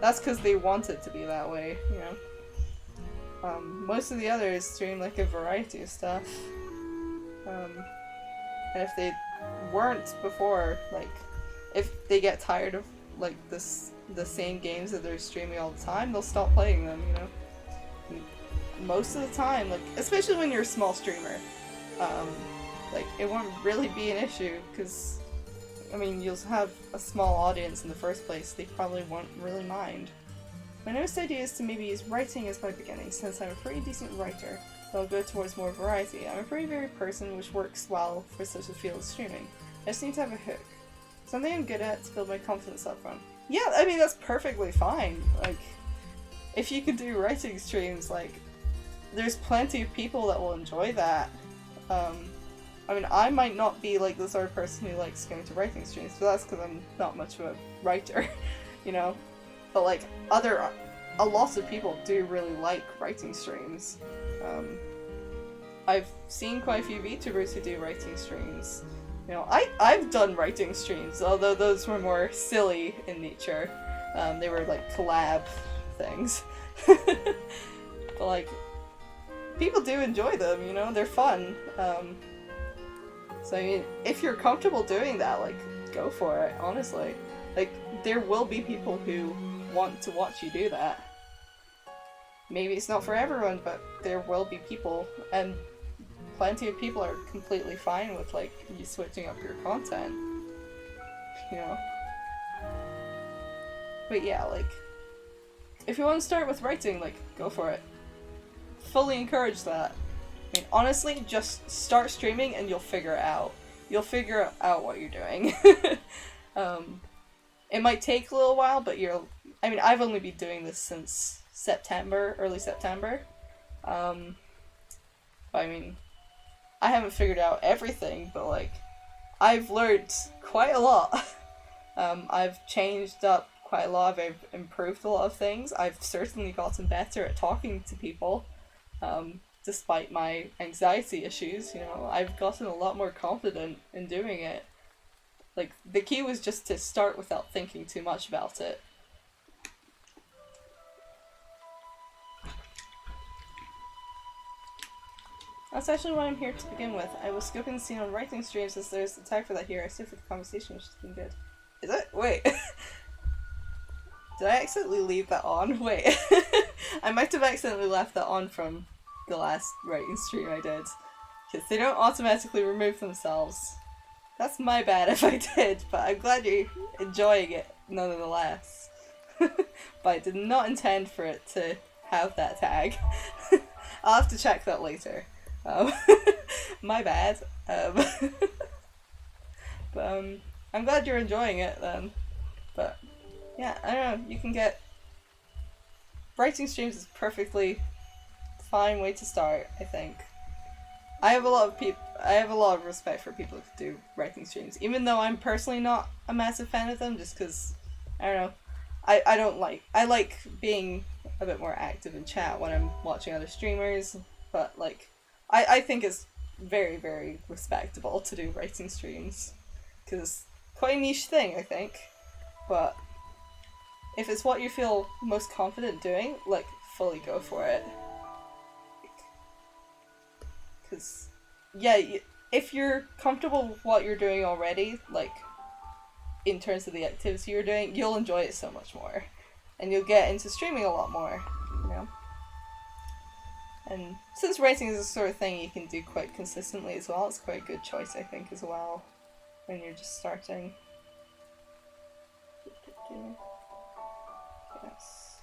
that's because they want it to be that way, you know? Most of the others stream, like, a variety of stuff. And if they weren't before, like, if they get tired of, like, the same games that they're streaming all the time, they'll stop playing them, you know? Most of the time, like, especially when you're a small streamer, like, it won't really be an issue, because, I mean, you'll have a small audience in the first place, they probably won't really mind. My newest idea is to maybe use writing as my beginning, since I'm a pretty decent writer, but I'll go towards more variety. I'm a pretty varied person, which works well for such a field as streaming. I just need to have a hook. Something I'm good at to build my confidence up from. Yeah, I mean, that's perfectly fine. Like, if you could do writing streams, like, there's plenty of people that will enjoy that. I mean, I might not be, like, the sort of person who likes going to writing streams, but that's because I'm not much of a writer, you know? But, like, a lot of people do really like writing streams. I've seen quite a few VTubers who do writing streams. You know, I've done writing streams, although those were more silly in nature. They were, like, collab things. But, like, people do enjoy them, you know? They're fun. So, I mean, if you're comfortable doing that, like, go for it, honestly. Like, there will be people who want to watch you do that. Maybe it's not for everyone, but there will be people, and plenty of people are completely fine with, like, you switching up your content. You know? But yeah, like, if you want to start with writing, like, go for it. Fully encourage that. I mean, honestly, just start streaming and you'll figure it out. You'll figure out what you're doing. It might take a little while, but I mean, I've only been doing this since September, early September. But I mean, I haven't figured out everything, but like, I've learned quite a lot. I've changed up quite a lot. I've improved a lot of things. I've certainly gotten better at talking to people, despite my anxiety issues. You know, I've gotten a lot more confident in doing it. Like, the key was just to start without thinking too much about it. That's actually why I'm here to begin with. I was scoping the scene on writing streams as there's a tag for that here. I stayed for the conversation, which has been good. Is it? Wait. Did I accidentally leave that on? Wait. I might have accidentally left that on from the last writing stream I did. Because they don't automatically remove themselves. That's my bad if I did, but I'm glad you're enjoying it nonetheless. But I did not intend for it to have that tag. I'll have to check that later. My bad. But I'm glad you're enjoying it then. But yeah, I don't know, you can get... Writing streams is a perfectly fine way to start, I think. I have a lot of respect for people who do writing streams, even though I'm personally not a massive fan of them, just because, I don't know, I like being a bit more active in chat when I'm watching other streamers, but like, I think it's very, very respectable to do writing streams, because it's quite a niche thing, I think, but if it's what you feel most confident doing, like, fully go for it. Because, yeah, if you're comfortable with what you're doing already, like, in terms of the activity you're doing, you'll enjoy it so much more. And you'll get into streaming a lot more, you know? And since writing is the sort of thing you can do quite consistently as well, it's quite a good choice, I think, as well, when you're just starting. Yes.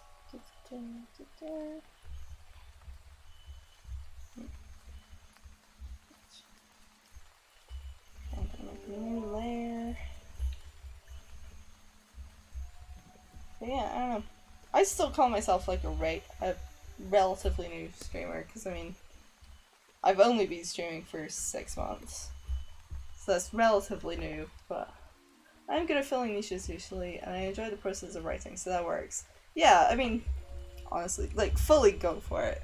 I'm gonna make a new layer. But yeah, I don't know. I still call myself like a relatively new streamer, because I mean, I've only been streaming for 6 months. So that's relatively new, but I'm good at filling niches usually, and I enjoy the process of writing, so that works. Yeah, I mean, honestly, like, fully go for it.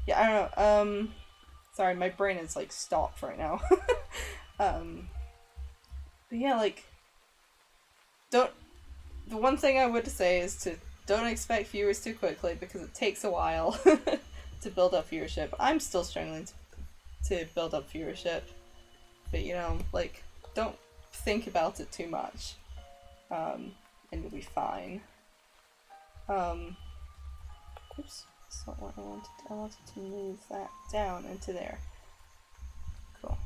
Yeah, I don't know, sorry, my brain is, like, stopped right now. But yeah, like, the one thing I would say is to don't expect viewers too quickly, because it takes a while to build up viewership. I'm still struggling to build up viewership, but you know, like, don't think about it too much, and you'll be fine. Oops, that's not what I wanted. I wanted to move that down into there. Cool.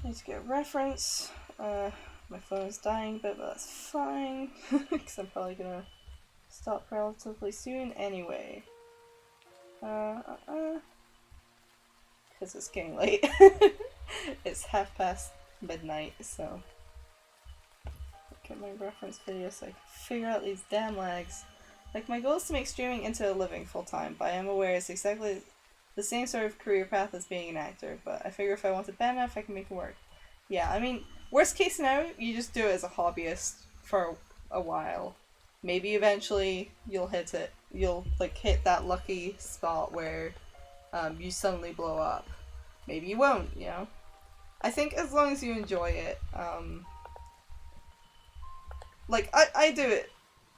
I need to get a reference. My phone is dying a bit, but that's fine, because I'm probably gonna stop relatively soon anyway. Because it's getting late. It's midnight, so look at my reference video so I can figure out these damn lags. Like, my goal is to make streaming into a living full-time, but I am aware it's exactly the same sort of career path as being an actor, but I figure if I want it bad enough, I can make it work. Yeah, I mean, worst case scenario, you just do it as a hobbyist for a while. Maybe eventually you'll hit it. You'll, like, hit that lucky spot where you suddenly blow up. Maybe you won't, you know? I think as long as you enjoy it, like, I do it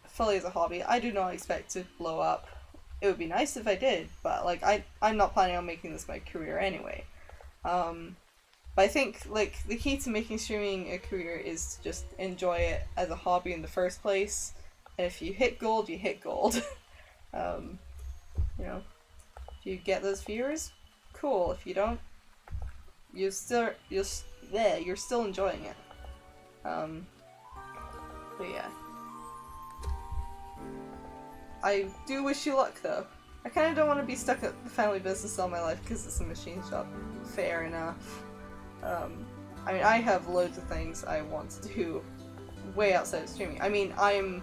fully as a hobby. I do not expect to blow up. It would be nice if I did, but, like, I'm not planning on making this my career anyway. But I think, like, the key to making streaming a career is to just enjoy it as a hobby in the first place. And if you hit gold, you hit gold. You know, if you get those viewers, cool. If you don't, you're still enjoying it. But yeah. I do wish you luck, though. I kind of don't want to be stuck at the family business all my life because it's a machine shop. Fair enough. I mean, I have loads of things I want to do way outside of streaming. I mean, I'm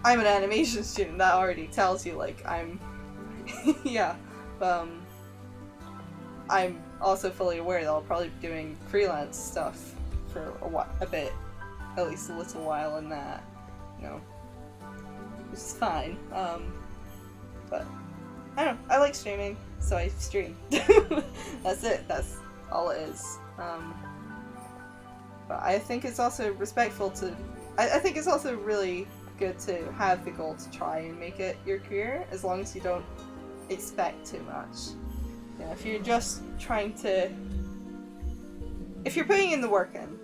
I'm an animation student, that already tells you, like, I'm, yeah, I'm also fully aware that I'll probably be doing freelance stuff for a bit, at least a little while in that, you know, which is fine, but I don't know, I like streaming, so I stream. That's it, that's all it is. But I think it's also respectful to, I think it's also really good to have the goal to try and make it your career, as long as you don't expect too much. You know, if you're just trying to, if you're putting in the work in,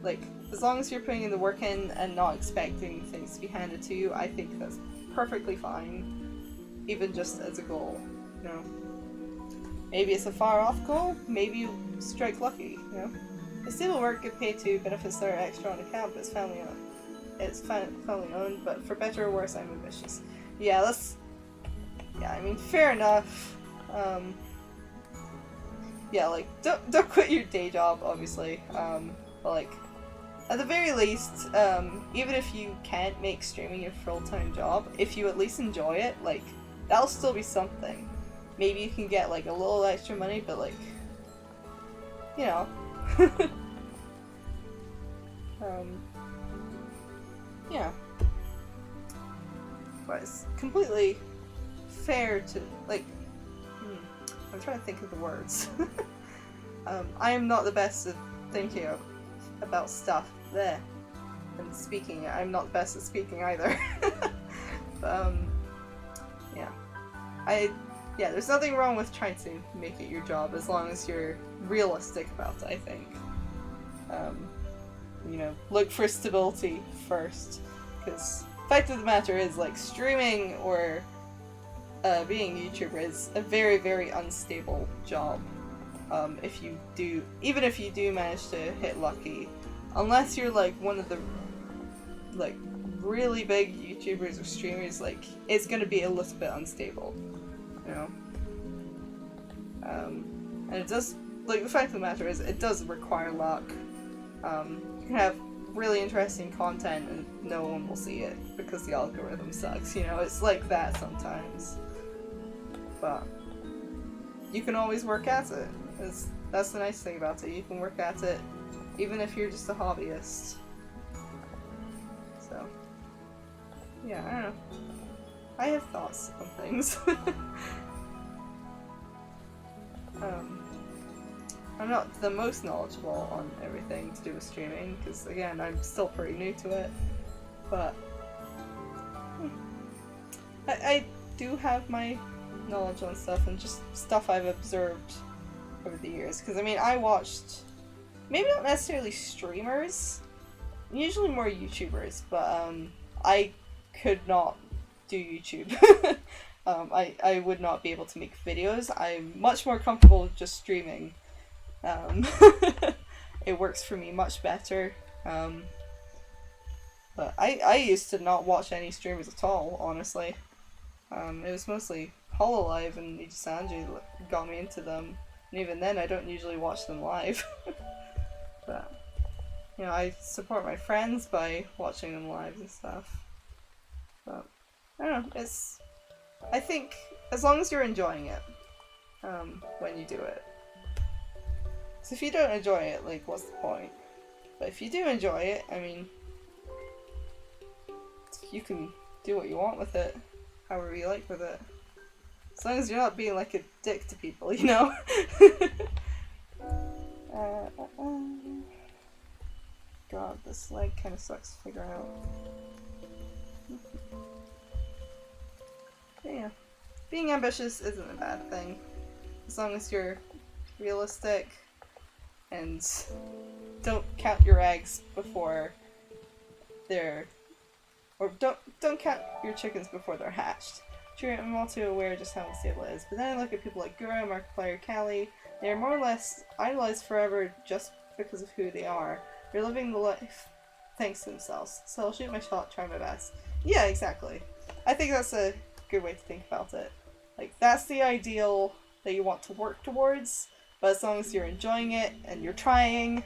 like, as long as you're putting in the work in and not expecting things to be handed to you, I think that's perfectly fine, even just as a goal, you know. Maybe it's a far off goal, maybe you strike lucky, you know. It's stable work, get paid to, benefits that are extra on account, but it's family owned. It's family owned, but for better or worse, I'm ambitious. Yeah, I mean, fair enough. Yeah, like, don't quit your day job, obviously. But like, at the very least, even if you can't make streaming your full-time job, if you at least enjoy it, like, that'll still be something. Maybe you can get, like, a little extra money, but, like, you know. Yeah. But it's completely fair to, like, I'm trying to think of the words. I am not the best at thinking about stuff there and speaking. I'm not the best at speaking either. But, yeah, there's nothing wrong with trying to make it your job as long as you're realistic about it, I think. You know, look for stability first, because the fact of the matter is, like, streaming or being a YouTuber is a very, very unstable job. Even if you do manage to hit lucky, unless you're like one of the like really big YouTubers or streamers, like, it's gonna be a little bit unstable, you know. And it does, like, the fact of the matter is, it does require luck. You can have really interesting content and no one will see it because the algorithm sucks, you know, it's like that sometimes. But you can always work at it. That's the nice thing about it. You can work at it even if you're just a hobbyist. So, yeah, I don't know. I have thoughts on things. I'm not the most knowledgeable on everything to do with streaming, because again, I'm still pretty new to it, but I do have my knowledge on stuff, and just stuff I've observed over the years, because I mean, I watched, maybe not necessarily streamers, usually more YouTubers, but I could not do YouTube. I would not be able to make videos. I'm much more comfortable with just streaming. It works for me much better. But I used to not watch any streamers at all, honestly. It was mostly Hololive and Nijisanji that got me into them. And even then, I don't usually watch them live. But, you know, I support my friends by watching them live and stuff. But, I don't know, I think, as long as you're enjoying it, when you do it. So if you don't enjoy it, like, what's the point? But if you do enjoy it, I mean, you can do what you want with it, however you like with it. As long as you're not being like a dick to people, you know? God, this leg kind of sucks to figure out. But yeah, being ambitious isn't a bad thing, as long as you're realistic and don't count your eggs before they're, or don't count your chickens before they're hatched. True, I'm all too aware just how unstable it is, but then I look at people like Gura, Markiplier, Callie. They are more or less idolized forever just because of who they are. They're living the life thanks to themselves. So I'll shoot my shot, try my best. Yeah, exactly. I think that's a good way to think about it. Like, that's the ideal that you want to work towards, but as long as you're enjoying it and you're trying,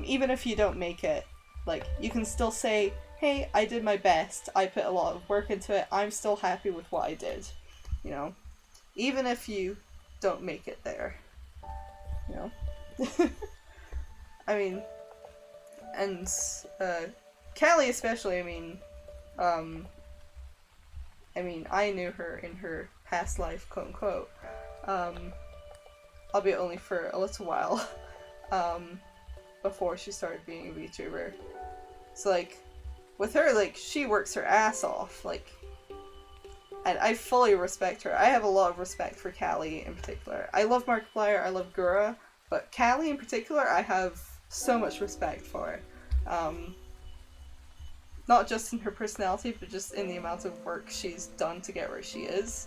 even if you don't make it, like, you can still say, hey, I did my best. I put a lot of work into it. I'm still happy with what I did. You know? Even if you don't make it there. You know? I mean, and Callie especially, I knew her in her past life, quote unquote, albeit only for a little while, before she started being a VTuber. So, like, with her, like, she works her ass off, like, and I fully respect her. I have a lot of respect for Callie in particular. I love Markiplier, I love Gura, but Callie in particular, I have so much respect for. Not just in her personality, but just in the amount of work she's done to get where she is.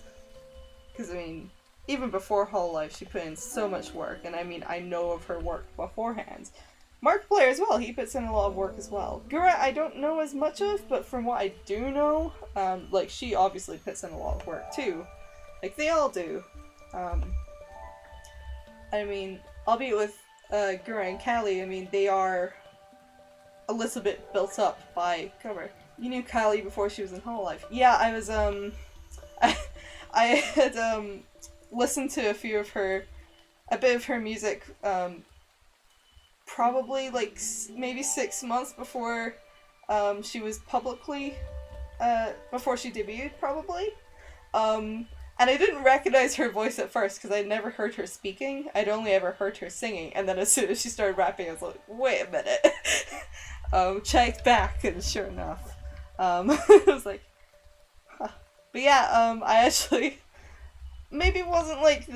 Because, I mean, even before Hololive, she put in so much work, and I mean, I know of her work beforehand. Markiplier as well, he puts in a lot of work as well. Gura, I don't know as much of, but from what I do know, like, she obviously puts in a lot of work too. Like, they all do. I mean, albeit with Gura and Callie, I mean, they are a little bit built up by cover. You knew Callie before she was in Hololive. Yeah, I was, I had, listened to a bit of her music, probably, like, maybe 6 months before, she was publicly, before she debuted, probably. And I didn't recognize her voice at first, because I'd never heard her speaking. I'd only ever heard her singing, and then as soon as she started rapping, I was like, wait a minute. Checked back, and sure enough, I was like, huh. But yeah, I actually, maybe wasn't, like,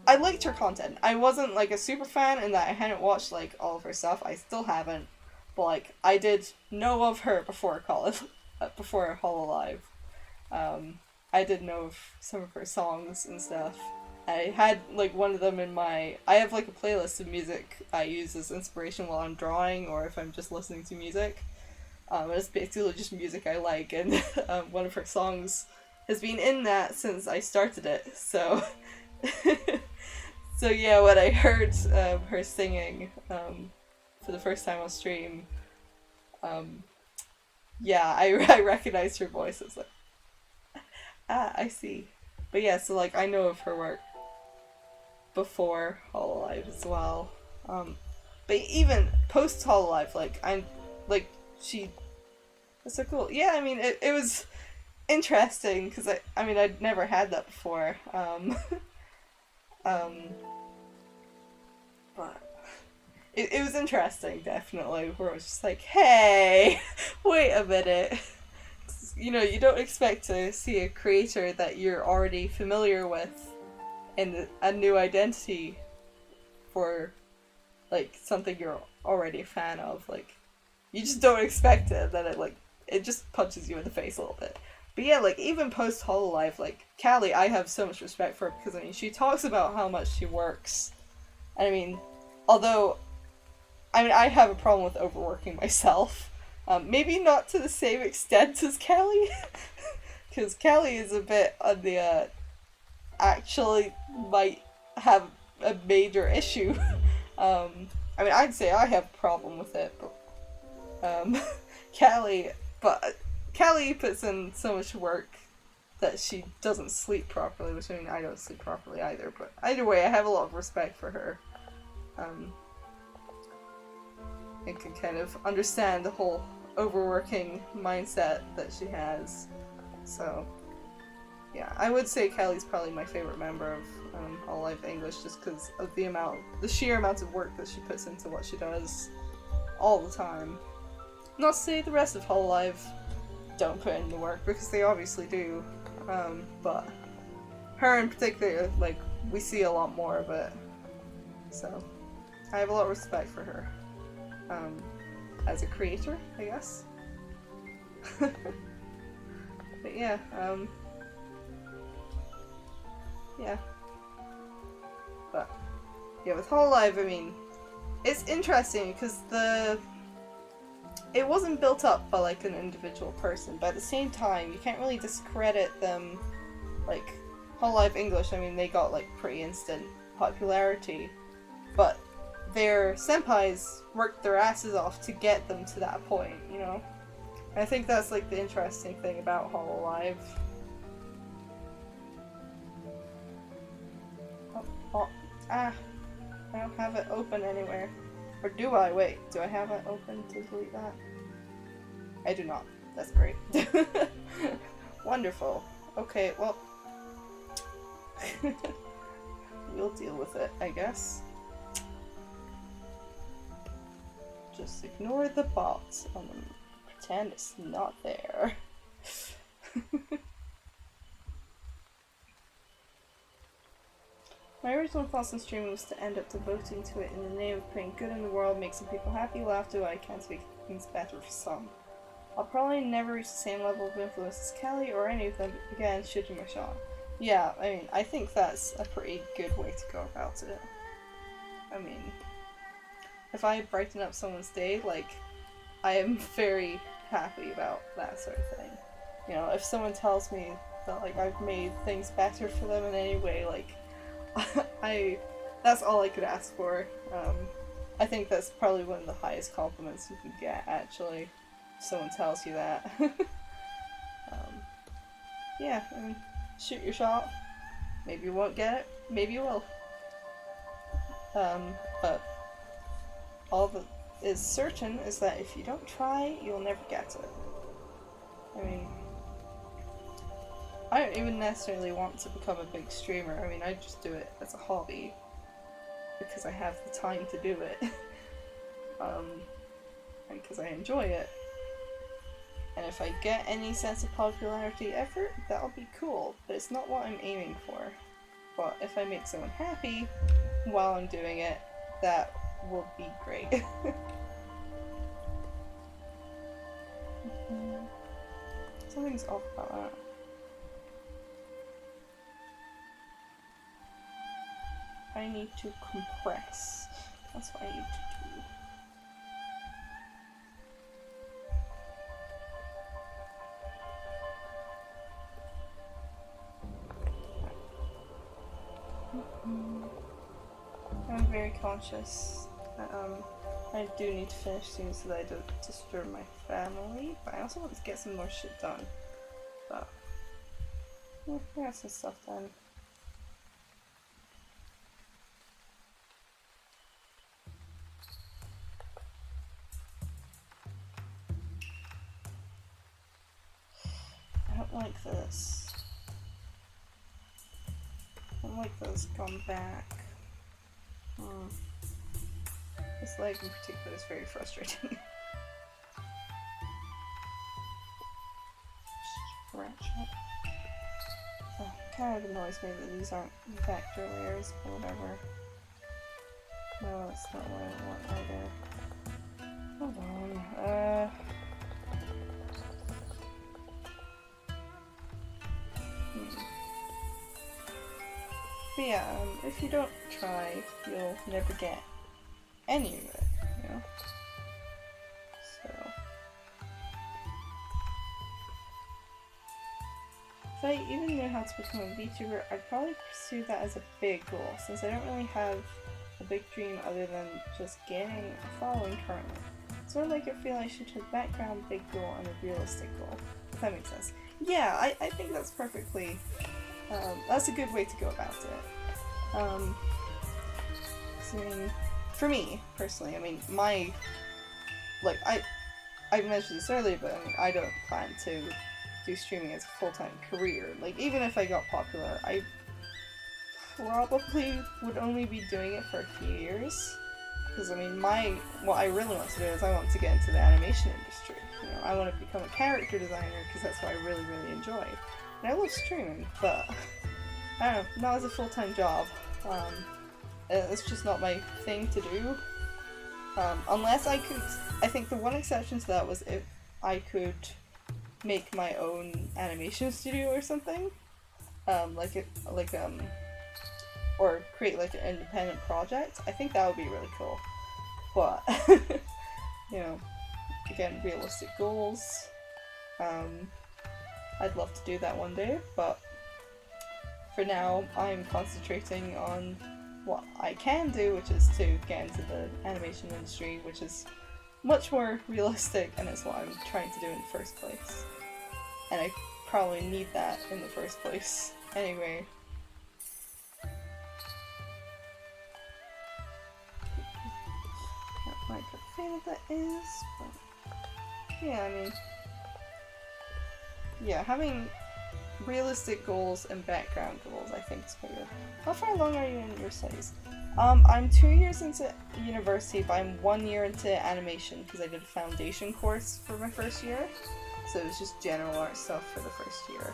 I liked her content. I wasn't, like, a super fan in that I hadn't watched, like, all of her stuff. I still haven't. But, like, I did know of her before before Hololive. I did know of some of her songs and stuff. I had, like, one of them I have, like, a playlist of music I use as inspiration while I'm drawing or if I'm just listening to music. It's basically just music I like, and one of her songs has been in that since I started it, so... So yeah, when I heard her singing for the first time on stream, yeah, I recognized her voice. I was like, I see. But yeah, so, like, I know of her work before Hololive as well. But even post Hololive, like, that's so cool. Yeah, I mean, it was interesting, because I mean, I'd never had that before. But it was interesting, definitely, where it was just like, hey, wait a minute. You know, you don't expect to see a creator that you're already familiar with in a new identity for, like, something you're already a fan of. Like, you just don't expect it, then it just punches you in the face a little bit. But yeah, like, even post Hololive, like, Callie, I have so much respect for her, because, I mean, she talks about how much she works. And, I mean, although, I mean, I have a problem with overworking myself. Maybe not to the same extent as Callie, because Callie is a bit on the, actually might have a major issue. I mean, I'd say I have a problem with it, but, Callie puts in so much work that she doesn't sleep properly, which, I mean, I don't sleep properly either, but either way, I have a lot of respect for her. I can kind of understand the whole overworking mindset that she has. So, yeah, I would say Callie's probably my favorite member of Hololive English, just because of the sheer amount of work that she puts into what she does all the time. Not to say the rest of Hololive don't put in the work, because they obviously do, but her in particular, like, we see a lot more of it, so I have a lot of respect for her, as a creator, I guess. But yeah, yeah. But yeah, with Hololive, I mean, it's interesting because it wasn't built up by, like, an individual person, but at the same time, you can't really discredit them. Like, Hololive English, I mean, they got, like, pretty instant popularity, but their senpais worked their asses off to get them to that point, you know? I think that's like the interesting thing about Hololive. I don't have it open anywhere. Or do I? Wait, do I have it open to delete that? I do not. That's great. Wonderful. Okay, well. We'll deal with it, I guess. Just ignore the bots and pretend it's not there. My original thoughts on streaming was to end up devoting to it in the name of putting good in the world, make some people happy, laugh, do what I can to make things better for some. I'll probably never reach the same level of influence as Kelly or any of them, but again, shooting my shot. Yeah, I mean, I think that's a pretty good way to go about it. I mean, if I brighten up someone's day, like, I am very happy about that sort of thing. You know, if someone tells me that, like, I've made things better for them in any way, like, that's all I could ask for. I think that's probably one of the highest compliments you can get, actually, if someone tells you that. Yeah, I mean, shoot your shot. Maybe you won't get it, maybe you will. But all that is certain is that if you don't try, you'll never get it. I mean, I don't even necessarily want to become a big streamer. I mean, I just do it as a hobby because I have the time to do it. And because I enjoy it. And if I get any sense of popularity ever, that'll be cool, but it's not what I'm aiming for. But if I make someone happy while I'm doing it, that will be great. Something's off about that. I need to compress. That's what I need to do. I'm very conscious that I do need to finish soon so that I don't disturb my family, but I also want to get some more shit done. But yeah, I got some stuff done. I don't like this. I don't like this gone back. This leg in particular is very frustrating. Stretch it. Oh, kind of annoys me that these aren't vector layers, but whatever. No, that's not what I want either. Hold on. But yeah, if you don't try, you'll never get any of it, you know? So. If I even knew how to become a Vtuber, I'd probably pursue that as a big goal, since I don't really have a big dream other than just gaining a following currently. Sort of like I feel I should take background, big goal, and a realistic goal. If that makes sense. Yeah, I think that's perfectly, that's a good way to go about it. I mean, for me, personally, I mean, like, I mentioned this earlier, but I mean, I don't plan to do streaming as a full-time career. Like, even if I got popular, I probably would only be doing it for a few years. Because, I mean, what I really want to do is I want to get into the animation industry. You know, I want to become a character designer because that's what I really, really enjoy. And I love streaming, but I don't know, not as a full-time job. It's just not my thing to do. Unless I could, I think the one exception to that was if I could make my own animation studio or something. Or create like an independent project. I think that would be really cool. But, you know, again, realistic goals. I'd love to do that one day, but for now, I'm concentrating on what I can do, which is to get into the animation industry, which is much more realistic, and it's what I'm trying to do in the first place. And I probably need that in the first place. Anyway. Not like how faded that is, but yeah, I mean, yeah, having realistic goals and background goals, I think, is pretty good. How far along are you in your studies? I'm 2 years into university, but I'm 1 year into animation because I did a foundation course for my first year. So it was just general art stuff for the first year.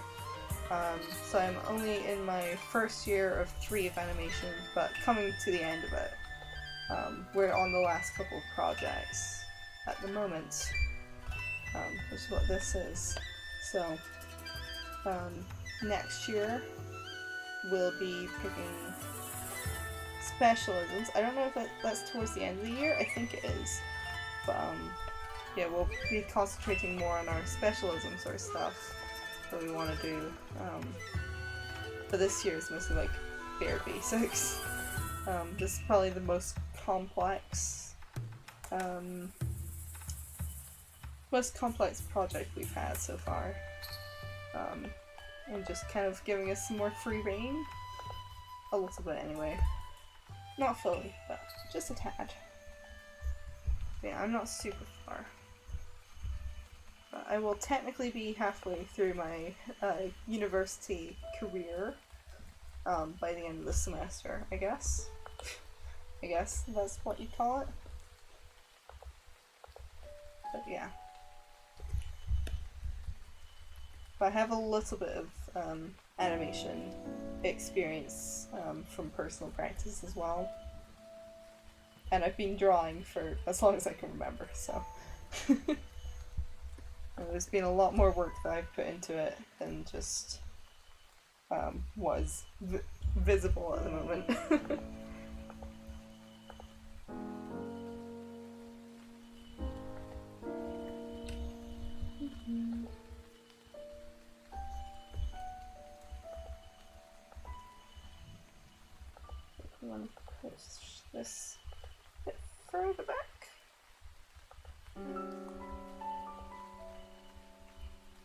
So I'm only in my first year of 3 of animation, but coming to the end of it. We're on the last couple of projects at the moment, which is what this is. So, next year we'll be picking specialisms. I don't know if that's towards the end of the year. I think it is. But, yeah, we'll be concentrating more on our specialism sort of stuff that we want to do. But this year is mostly like bare basics. This is probably the most complex project we've had so far. And just kind of giving us some more free reign. A little bit anyway. Not fully, but just a tad. Yeah, I'm not super far. But I will technically be halfway through my university career by the end of the semester, I guess. I guess that's what you call it. But yeah. But I have a little bit of animation experience from personal practice as well. And I've been drawing for as long as I can remember, so. There's been a lot more work that I've put into it than just was visible at the moment. We want to push this a bit further back.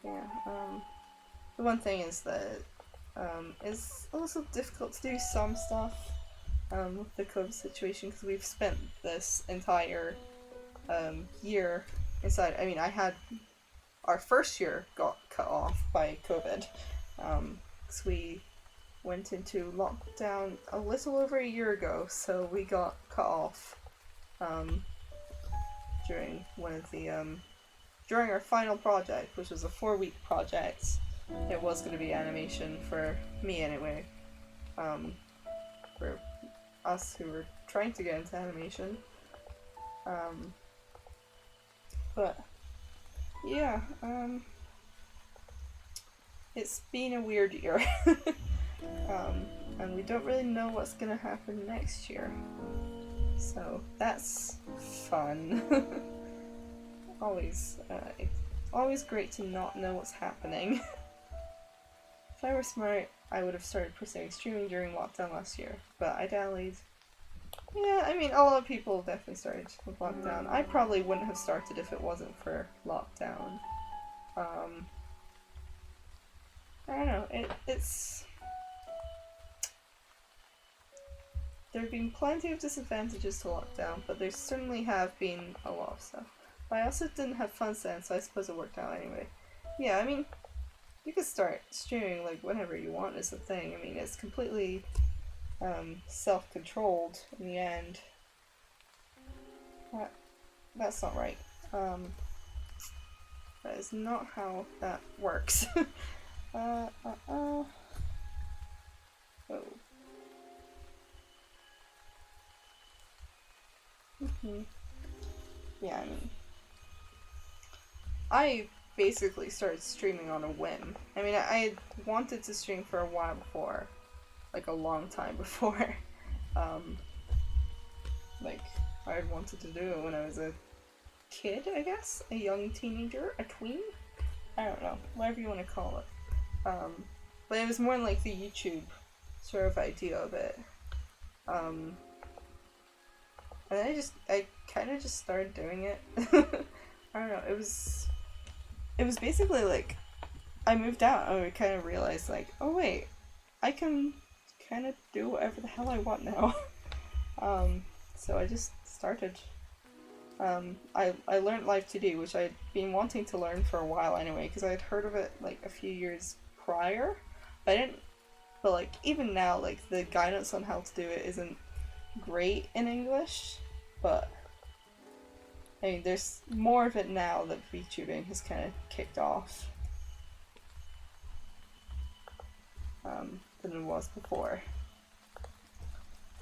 Yeah, the one thing is that it's also difficult to do some stuff with the COVID situation because we've spent this entire year inside. I mean, our first year got cut off by COVID because we went into lockdown a little over a year ago, so we got cut off during one of the during our final project, which was a 4-week project. It was going to be animation for me anyway, for us who were trying to get into animation. But yeah, it's been a weird year. And we don't really know what's gonna happen next year. So that's fun. Always great to not know what's happening. If I were smart, I would have started pursuing streaming during lockdown last year, but I dallied. Yeah, I mean, a lot of people definitely started with lockdown. I probably wouldn't have started if it wasn't for lockdown. I don't know, it's... There have been plenty of disadvantages to lockdown, but there certainly have been a lot of stuff. But I also didn't have fun then, so I suppose it worked out anyway. Yeah, I mean, you could start streaming like whenever you want is the thing. I mean, it's completely self-controlled in the end. That's not right. That is not how that works. Oh. Yeah, I mean, I basically started streaming on a whim. I mean, I wanted to stream for a while before, like a long time before. Like, I wanted to do it when I was a kid, I guess? A young teenager? A tween? I don't know, whatever you want to call it. But it was more like the YouTube sort of idea of it. And then I kind of just started doing it. I don't know, it was basically like, I moved out and we kind of realized like, oh wait, I can kind of do whatever the hell I want now. So I just started. I learned Live2D, which I'd been wanting to learn for a while anyway, because I had heard of it like a few years prior. But I didn't. But like even now, like the guidance on how to do it isn't great in English. But I mean, there's more of it now that VTubing has kind of kicked off than it was before.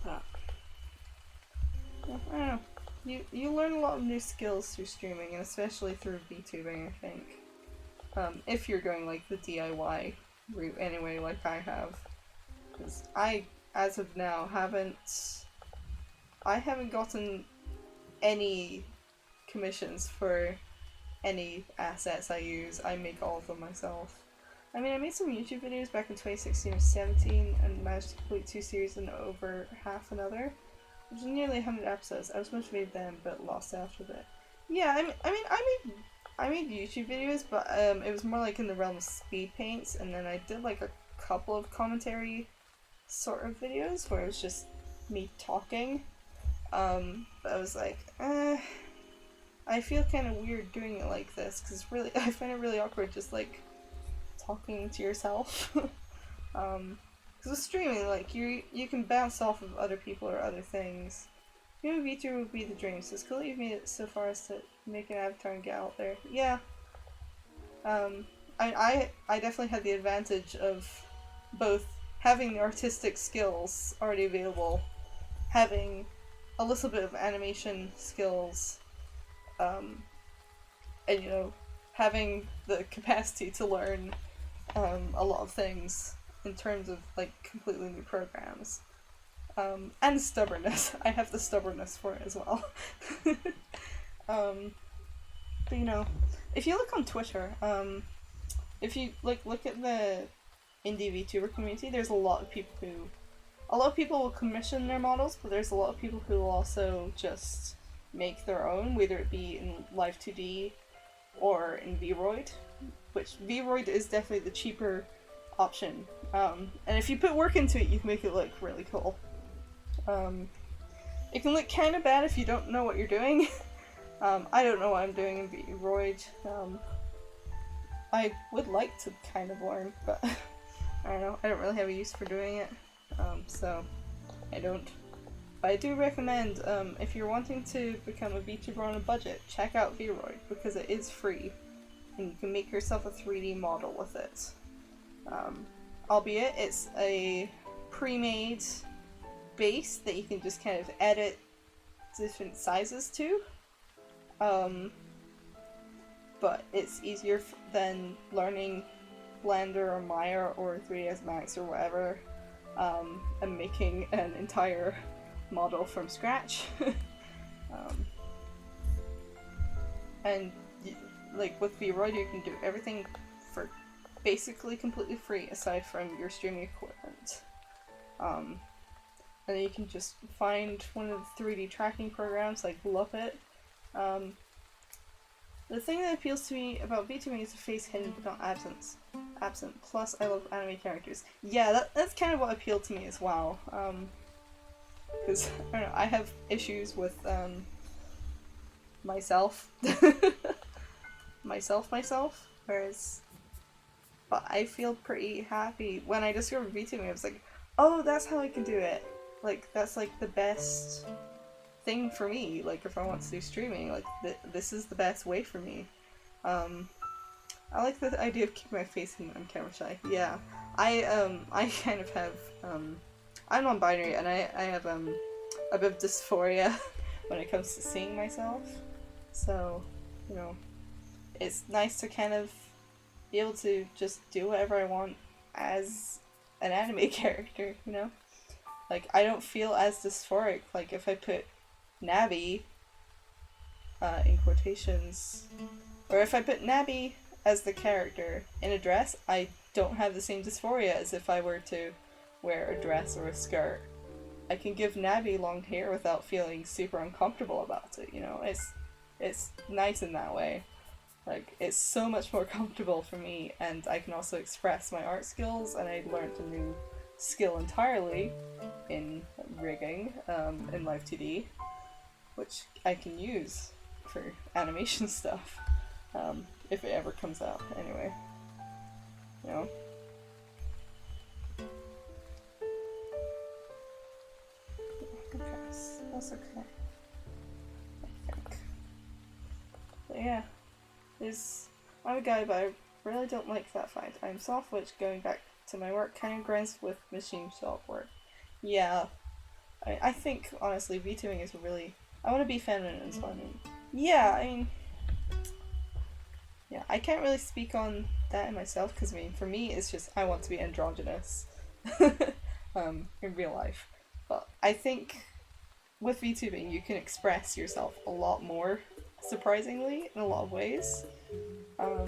But, yeah, I don't know. You learn a lot of new skills through streaming, and especially through VTubing, I think. If you're going like the DIY route anyway, like I have. Because I, as of now, I haven't gotten any commissions for any assets I use. I make all of them myself. I mean, I made some YouTube videos back in 2016 or 17 and managed to complete 2 series and over half another, which is nearly 100 episodes. I was motivated then, but lost after that. Yeah, I made YouTube videos, but it was more like in the realm of speed paints, and then I did like a couple of commentary sort of videos where it was just me talking. But I was like, I feel kind of weird doing it like this, because really, I find it really awkward just like talking to yourself. Because with streaming, like you can bounce off of other people or other things. Maybe VTuber would be the dream, so it's cool that you've made it so far as to make an avatar and get out there. Yeah. I definitely had the advantage of both having the artistic skills already available, having a little bit of animation skills, and you know, having the capacity to learn a lot of things in terms of like completely new programs. And stubbornness. I have the stubbornness for it as well. But you know, if you look on Twitter, if you like look at the indie VTuber community, there's a lot of people will commission their models, but there's a lot of people who will also just make their own, whether it be in Live2D or in Vroid, which Vroid is definitely the cheaper option. And if you put work into it, you can make it look really cool. It can look kind of bad if you don't know what you're doing. I don't know what I'm doing in Vroid. I would like to kind of learn, but I don't know, I don't really have a use for doing it, so I don't. But I do recommend, if you're wanting to become a VTuber on a budget, check out Vroid, because it is free, and you can make yourself a 3D model with it. Albeit it's a pre-made base that you can just kind of edit different sizes to. But it's easier than learning Blender or Maya or 3ds Max or whatever, and making an entire model from scratch. And like with Vroid, you can do everything for basically completely free aside from your streaming equipment. And then you can just find one of the 3D tracking programs like Love-It. The thing that appeals to me about VTubing is the face hidden but not absent. Plus, I love anime characters. Yeah, that's kind of what appealed to me as well. Because, I don't know, I have issues with, myself. Whereas, but I feel pretty happy. When I discovered VTubing, I was like, oh, that's how I can do it. Like, that's like the best thing for me. Like, if I want to do streaming, like, this is the best way for me. I like the idea of keeping my face hidden. I'm camera shy. Yeah. I kind of have, I'm non-binary, and I have, a bit of dysphoria when it comes to seeing myself. So, you know, it's nice to kind of be able to just do whatever I want as an anime character, you know? Like, I don't feel as dysphoric, like, if I put Nabi, in quotations, or if I put Nabi as the character in a dress, I don't have the same dysphoria as if I were to wear a dress or a skirt. I can give Nabby long hair without feeling super uncomfortable about it, you know? It's nice in that way. Like, it's so much more comfortable for me, and I can also express my art skills, and I learned a new skill entirely in rigging, in Live 2D, which I can use for animation stuff, if it ever comes out, anyway. You know? Okay, that's okay. I think. But yeah, I'm a guy, but I really don't like that fight. I'm soft, which going back to my work kind of grinds with machine shop work. Yeah, I think honestly, VTubing is really. I want to be feminine, so I mean, yeah, I mean, yeah, I can't really speak on that in myself because I mean, for me, it's just I want to be androgynous, in real life. But I think with VTubing, you can express yourself a lot more, surprisingly, in a lot of ways. I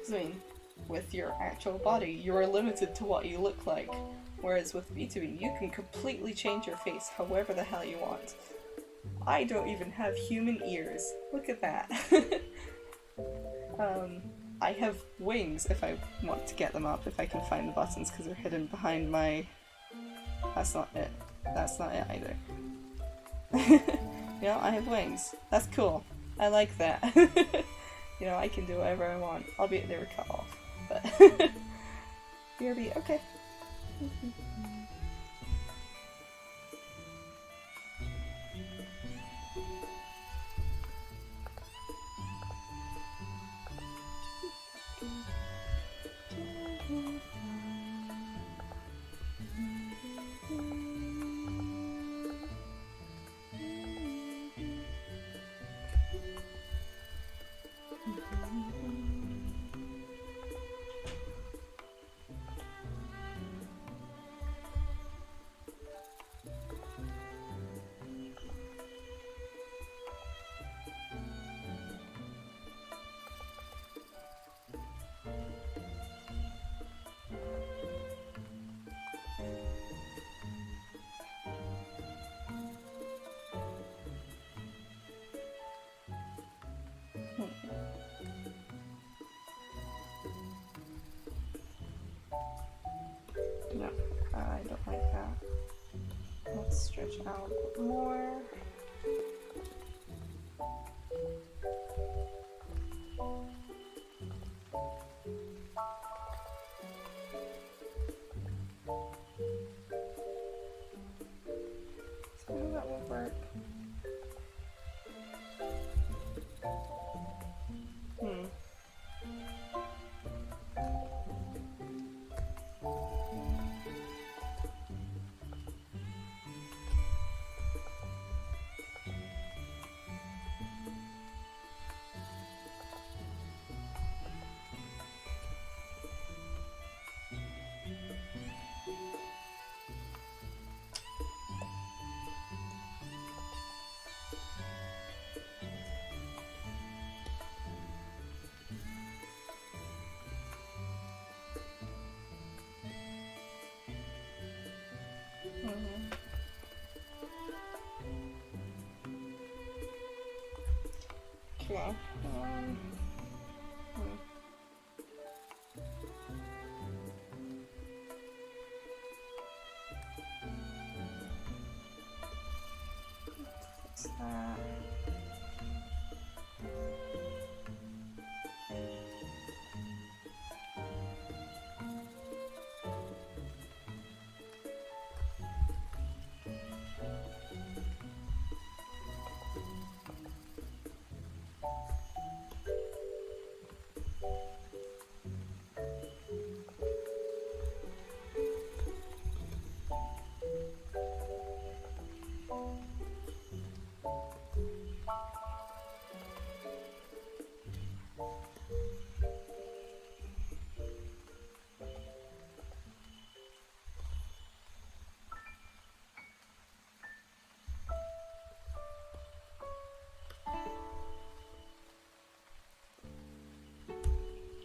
mean, with your actual body, you are limited to what you look like. Whereas with VTubing, you can completely change your face however the hell you want. I don't even have human ears. Look at that. I have wings if I want to get them up, if I can find the buttons, because they're hidden behind my... That's not it. That's not it either. You know, I have wings. That's cool. I like that. You know, I can do whatever I want. Albeit they were cut off. But... BRB, okay. No, I don't like that. Let's stretch out a bit more. So that will work. Okay. Fix that.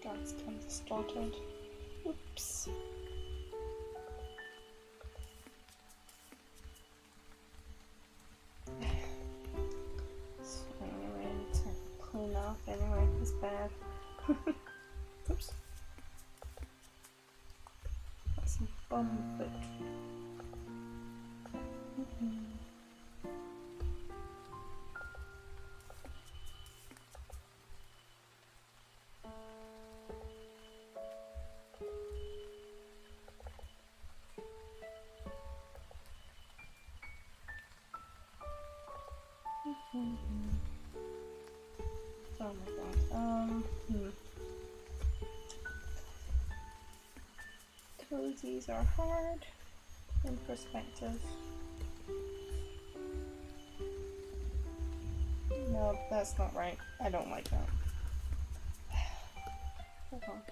That's kind of distorted. Oops. Oops. That's some bum foot. Oh my god. Cozies are hard in perspective. No, that's not right. I don't like that. Hold on.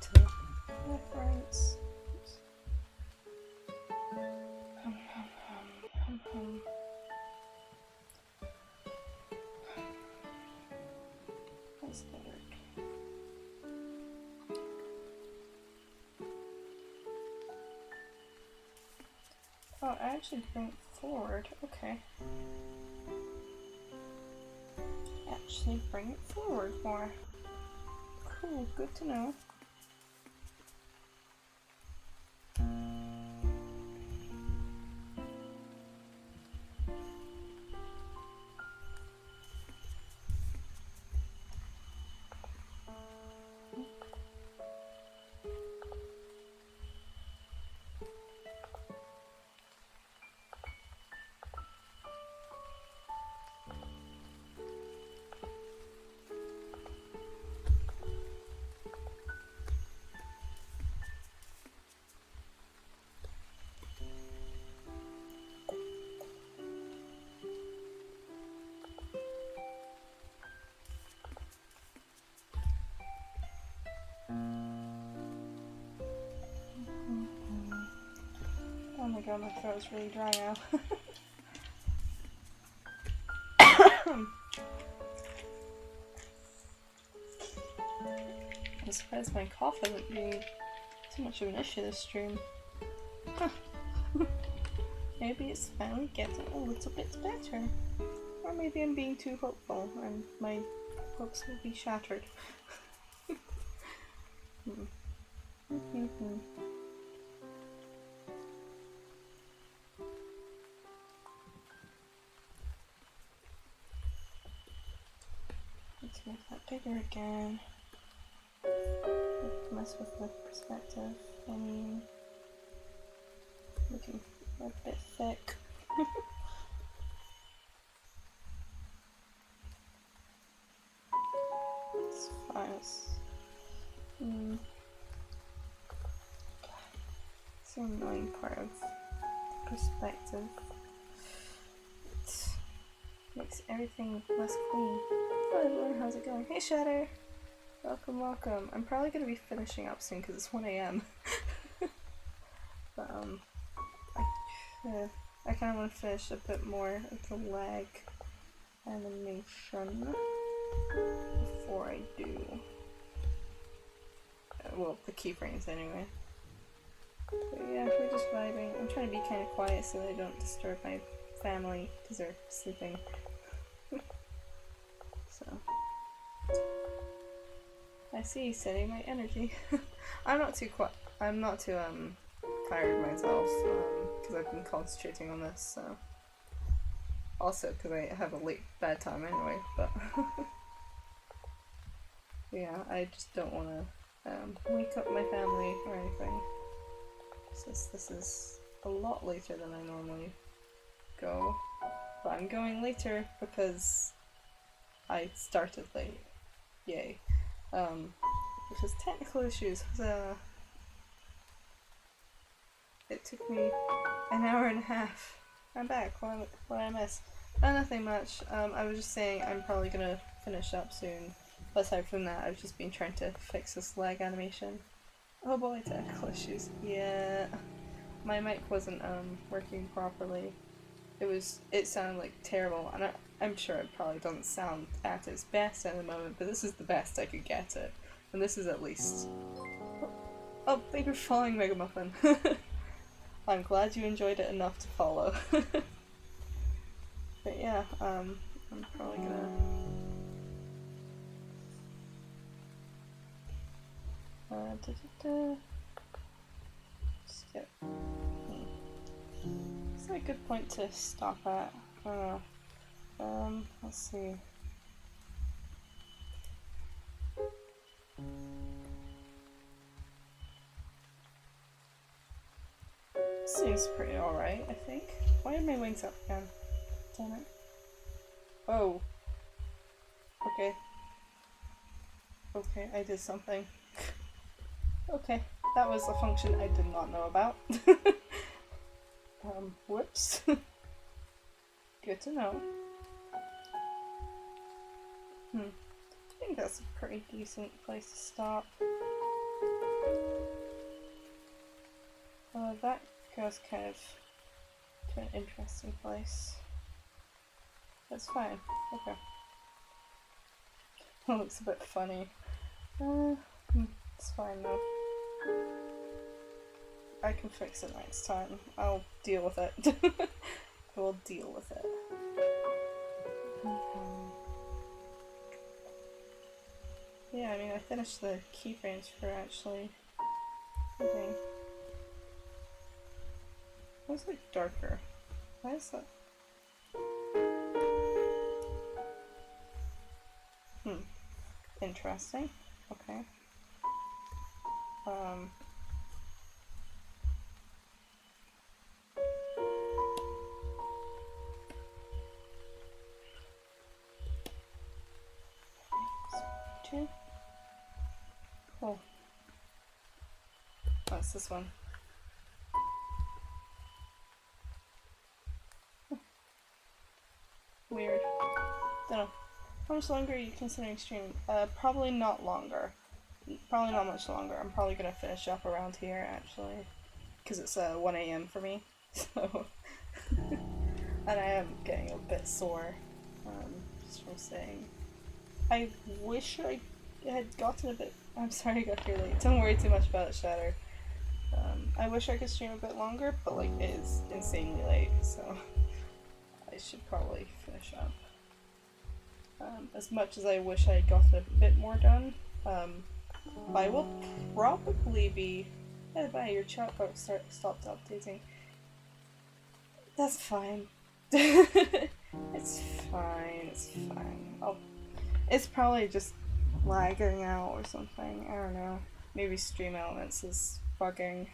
To reference. That's better. Oh, I actually bring it forward. Okay. Actually bring it forward more. Cool, good to know. Oh my god, my throat's really dry now. I'm surprised my cough isn't being too much of an issue this stream. Huh. Maybe it's finally getting a little bit better. Or maybe I'm being too hopeful and my hopes will be shattered. Let's make that bigger again. Let's mess with the perspective. I mean, looking a bit thick. It's fine. It's the annoying part of perspective. It makes everything less clean. Hi everyone, how's it going? Hey Shatter! Welcome, welcome. I'm probably gonna be finishing up soon because it's 1 AM. But I kind of want to finish a bit more of the leg animation before I do. Well, the keyframes anyway. But yeah, we're just vibing. I'm trying to be kind of quiet so that I don't disturb my family because they're sleeping. So I see, setting my energy. I'm not too tired myself because I've been concentrating on this. So also because I have a late bedtime anyway. But yeah, I just don't want to wake up my family or anything. Since this is a lot later than I normally go, but I'm going later because I started late. Yay. Which is technical issues. It took me an hour and a half. I'm back. What did I miss? Nothing much. I was just saying I'm probably gonna finish up soon. But aside from that, I've just been trying to fix this lag animation. Oh boy, technical issues. Yeah. My mic wasn't working properly. It sounded like terrible, and I'm sure it probably doesn't sound at its best at the moment, but this is the best I could get it. And this is at least... Oh, baby falling Mega Muffin. I'm glad you enjoyed it enough to follow. But yeah, I'm probably gonna skip. Is that a good point to stop at? I don't know. Let's see. Seems pretty alright, I think. Why are my wings up again? Damn it. Oh. Okay. Okay, I did something. Okay, that was a function I did not know about. Whoops. Good to know. I think that's a pretty decent place to stop. That goes kind of to an interesting place. That's fine. Okay. That looks a bit funny. It's fine though. I can fix it next time. I'll deal with it. I will deal with it. Yeah, I mean, I finished the keyframes for actually. Okay. Why is it darker? Why is that? Interesting. Okay. Two. Cool. What's this one? Weird. Dunno. How much longer are you considering streaming? Probably not longer. Probably not much longer. I'm probably gonna finish up around here, actually. Because it's 1 AM for me. So... and I am getting a bit sore. Just from saying. I wish I had gotten a bit... I'm sorry I got here late. Don't worry too much about it, Shatter. I wish I could stream a bit longer, but like, it is insanely late, so... I should probably finish up. As much as I wish I had gotten a bit more done, I will probably be... Hey, bye, your chatbot stopped updating. That's fine. It's fine, it's fine. It's probably just lagging out or something, I don't know. Maybe Stream Elements is bugging.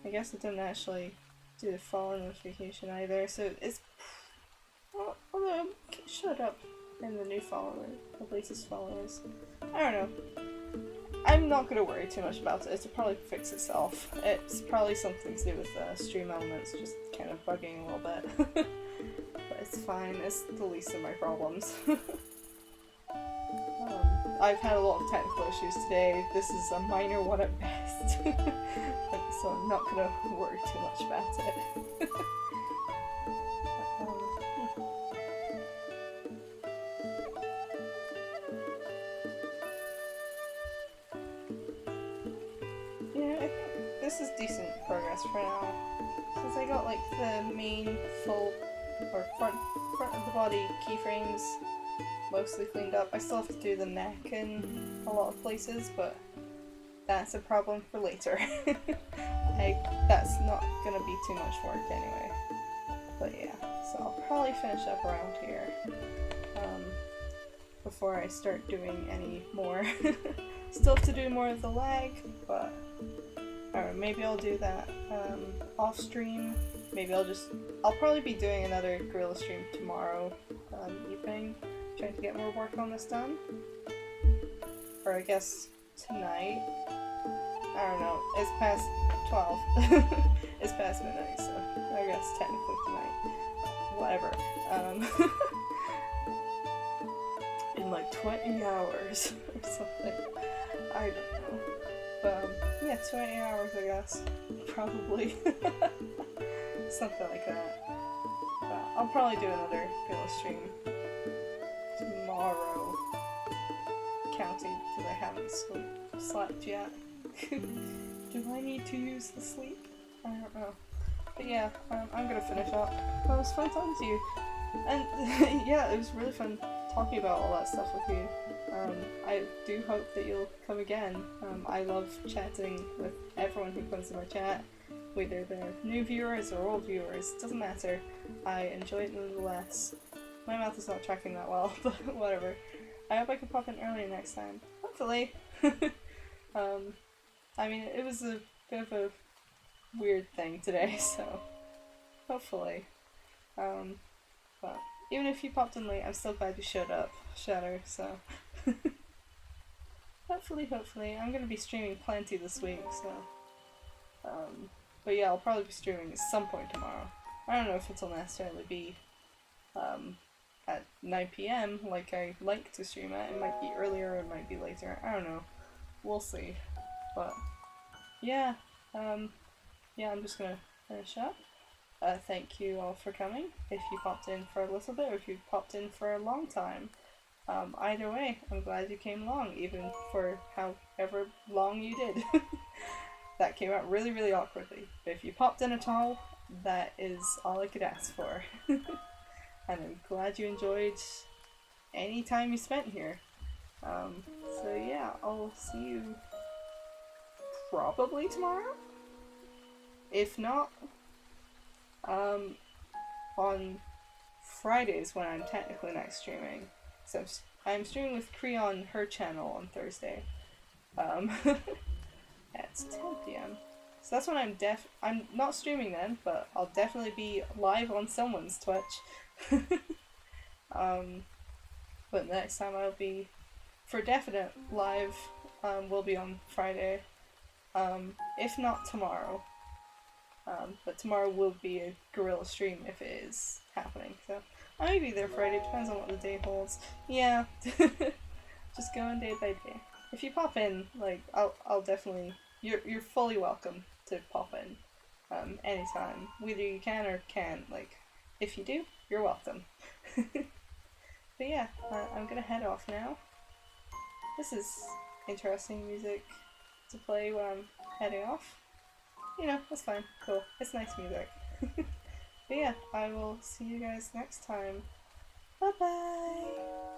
I guess it didn't actually do the follow notification either, so it's... Although, shut up in the new followers, the latest followers. I don't know. I'm not gonna worry too much about it, it'll probably fix itself. It's probably something to do with Stream Elements just kind of bugging a little bit. But it's fine, it's the least of my problems. I've had a lot of technical issues today, this is a minor one at best. So I'm not gonna worry too much about it. Yeah, I think this is decent progress for now. Since I got like the main full, or front of the body keyframes mostly cleaned up. I still have to do the neck in a lot of places, but that's a problem for later. That's not gonna be too much work anyway. But yeah, so I'll probably finish up around here before I start doing any more. Still have to do more of the lag, but I don't know, maybe I'll do that off stream. Maybe I'll probably be doing another Gorilla stream tomorrow evening, trying to get more work on this done. Or I guess tonight. I don't know, it's past 12. It's past midnight, so I guess technically tonight. Whatever. In like 20 hours or something. I don't know. But yeah, 20 hours I guess. Probably. Something like that. But I'll probably do another Gorilla stream tomorrow. Counting because I haven't slept yet. Do I need to use the sleep? I don't know. But yeah, I'm gonna finish up. Well, it was fun talking to you. And yeah, it was really fun talking about all that stuff with you. I do hope that you'll come again. I love chatting with everyone who comes to my chat, whether they're new viewers or old viewers, doesn't matter. I enjoy it nonetheless. My mouth is not tracking that well, but whatever. I hope I can pop in earlier next time. Hopefully. I mean, it was a bit of a weird thing today, so hopefully. But even if you popped in late, I'm still glad you showed up, Shatter, so hopefully. I'm gonna be streaming plenty this week, so but yeah, I'll probably be streaming at some point tomorrow. I don't know if it'll necessarily be at 9 PM like I like to stream at. It might be earlier, it might be later, I don't know. We'll see. But yeah, yeah, I'm just gonna finish up. Thank you all for coming, if you popped in for a little bit or if you popped in for a long time. Either way, I'm glad you came along, even for however long you did. That came out really, really awkwardly. But if you popped in at all, that is all I could ask for. And I'm glad you enjoyed any time you spent here. So yeah, I'll see you probably tomorrow? If not, on Fridays when I'm technically not streaming. So I'm streaming with Creon, her channel, on Thursday. At 10 PM. So that's when I'm not streaming then, but I'll definitely be live on someone's Twitch. But next time I'll be, for definite, live, will be on Friday. If not tomorrow. But tomorrow will be a guerrilla stream if it is happening. So I may be there Friday, depends on what the day holds. Yeah. Just going day by day. If you pop in, like, I'll definitely, you're fully welcome to pop in, anytime. Whether you can or can't, like, if you do, you're welcome. But yeah, I'm gonna head off now. This is interesting music to play when I'm heading off. You know, that's fine. Cool. It's nice music. But yeah, I will see you guys next time. Bye bye!